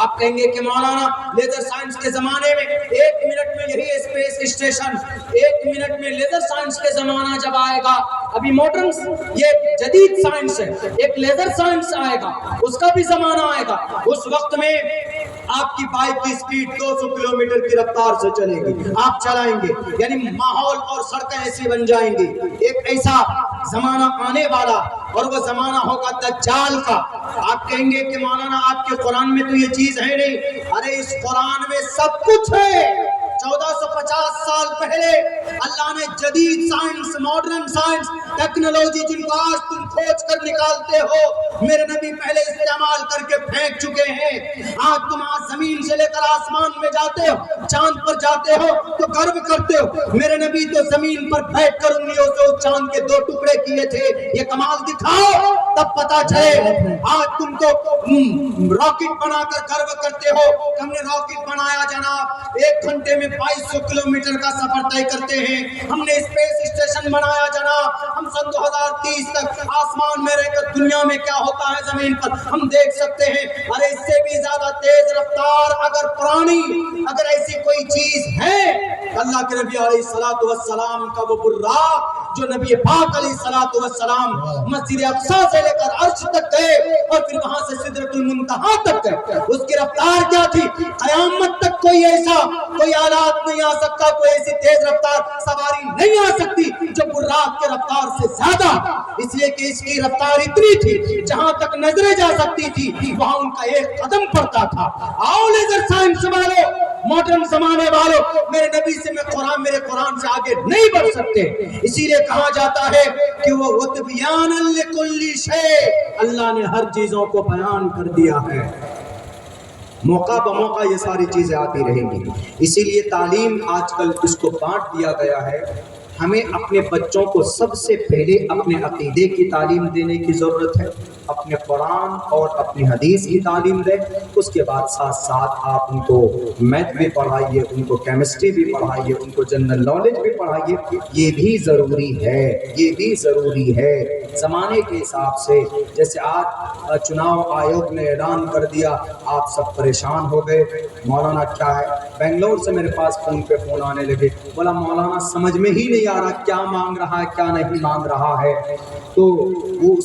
آپ کہیں گے کہ مولانا لیزر سائنس کے زمانے میں 1 منٹ میں یہی اسپیس اسٹیشن، 1 منٹ میں لیزر سائنس کے زمانہ جب آئے گا، ابھی ماڈرن یہ جدید سائنس ہے، ایک لیزر سائنس آئے گا، اس کا بھی زمانہ آئے گا. اس وقت میں آپ کی بائک کی سپیڈ 200 کلومیٹر کی رفتار سے چلے گی. آپ چلائیں گے، یعنی ماحول اور سڑکیں ایسی بن جائیں گی. ایک ایسا زمانہ آنے والا، اور وہ زمانہ ہوگا دجال کا. آپ کہیں گے کہ مولانا آپ کے قرآن میں تو یہ چیز ہے نہیں. ارے اس قرآن میں سب کچھ ہے. 1450 سال پہلے اللہ نے جدید سائنس، ماڈرن سائنس، ٹیکنالوجی جن کو آج تم سوچ کر نکالتے ہو، میرے نبی پہلے استعمال کر کے پھینک چکے ہیں۔ آج تم زمین سے لے کر آسمان میں جاتے ہو، چاند پر جاتے ہو تو گرو کرتے ہو، میرے نبی تو زمین پر بیٹھ کر انگلیوں سے اس چاند کے 2 ٹکڑے کیے تھے۔ یہ کمال دکھاؤ تب پتا چلے۔ آج تم تو راکٹ بنا کر گرو کرتے ہو کہ ہم نے راکٹ بنایا جناب، 1 گھنٹے میں 2200 کلومیٹر کا سفر طے کرتے ہیں، ہم نے اسپیس اسٹیشن بنایا جناب، ہم سن 2030 تک آسمان میں رہ کر دنیا میں کیا ہوتا ہے زمین پر ہم دیکھ سکتے ہیں۔ ارے اس سے بھی زیادہ تیز رفتار اگر پرانی اگر ایسی کوئی چیز ہے، اللہ کے نبی علیہ الصلوۃ والسلام کا وہ براق جو نبی پاک علیہ الصلوۃ والسلام مسجد اقصیٰ سے لے کر عرش تک گئے اور پھر وہاں سے سدرۃ المنتہا تک گئے، اس کی رفتار کیا تھی؟ قیامت تک کوئی ایسا کوئی آلات نہیں آ سکتا، کوئی ایسی تیز رفتار سواری نہیں آ سکتی جو براق کے رفتار سے زیادہ، اس لیے کہ اس کی رفتار اتنی تھی جہاں تک نظریں جا سکتی تھی وہاں ان کا 1 قدم پڑتا تھا۔ آؤ لیزر سائنس والو، ماڈرن زمانے والو، میرے نبی سے میرے قرآن سے آگے نہیں بڑھ سکتے۔ اسی لیے کہا جاتا ہے کہ وہ وَتِبْيَانًا لِكُلِّ شَيْءٍ، اللہ نے ہر چیزوں کو بیان کر دیا ہے، موقع بموقع یہ ساری چیزیں آتی رہیں گی۔ اسی لیے تعلیم آج کل اس کو بانٹ دیا گیا ہے۔ ہمیں اپنے بچوں کو سب سے پہلے اپنے عقیدے کی تعلیم دینے کی ضرورت ہے، اپنے قرآن اور اپنی حدیث کی تعلیم دیں، اس کے بعد ساتھ ساتھ آپ ان کو میتھ بھی پڑھائیے، ان کو کیمسٹری بھی پڑھائیے، ان کو جنرل نالج بھی پڑھائیے، یہ بھی ضروری ہے، یہ بھی ضروری ہے۔ زمانے کے حساب سے جیسے آج چناؤ آیوگ نے اعلان کر دیا، آپ سب پریشان ہو گئے، مولانا کیا ہے؟ بنگلور سے میرے پاس فون پہ فون آنے لگے، بولا مولانا سمجھ میں ہی نہیں آ رہا کیا مانگ رہا ہے کیا نہیں مانگ رہا ہے۔ تو وہ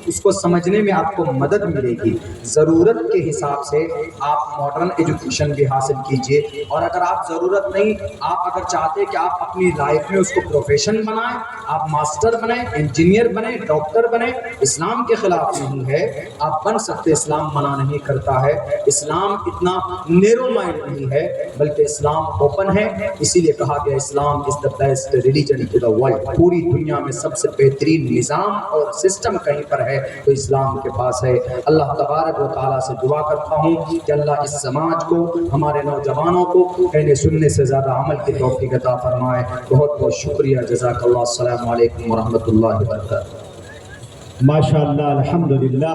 اس کو سمجھنے میں آپ کو مدد ملے گی۔ ضرورت کے حساب سے آپ ماڈرن ایجوکیشن بھی حاصل کیجئے، اور اگر آپ ضرورت نہیں، آپ اگر چاہتے کہ آپ اپنی لائف میں اس کو پروفیشن بنائیں، آپ ماسٹر بنیں، انجینئر بنیں، ڈاکٹر بنیں، اسلام کے خلاف نہیں ہے، آپ بن سکتے، اسلام منع نہیں کرتا ہے، اسلام اتنا نیرو مائنڈ نہیں ہے بلکہ اسلام اوپن ہے۔ اسی لیے کہا گیا اسلام از the best religion to the world، پوری دنیا میں سب سے بہترین نظام اور سسٹم کہیں پر ہے تو اسلام کے پاس ہے۔ اللہ تبارک و تعالیٰ سے دعا کرتا ہوں کہ اللہ اس سماج کو، ہمارے نوجوانوں کو کہنے سننے سے زیادہ عمل کی توفیق عطا فرمائے۔ بہت بہت شکریہ، جزاک اللہ، السلام علیکم ورحمۃ اللہ وبرکاتہ۔ ماشاء اللہ، الحمدللہ۔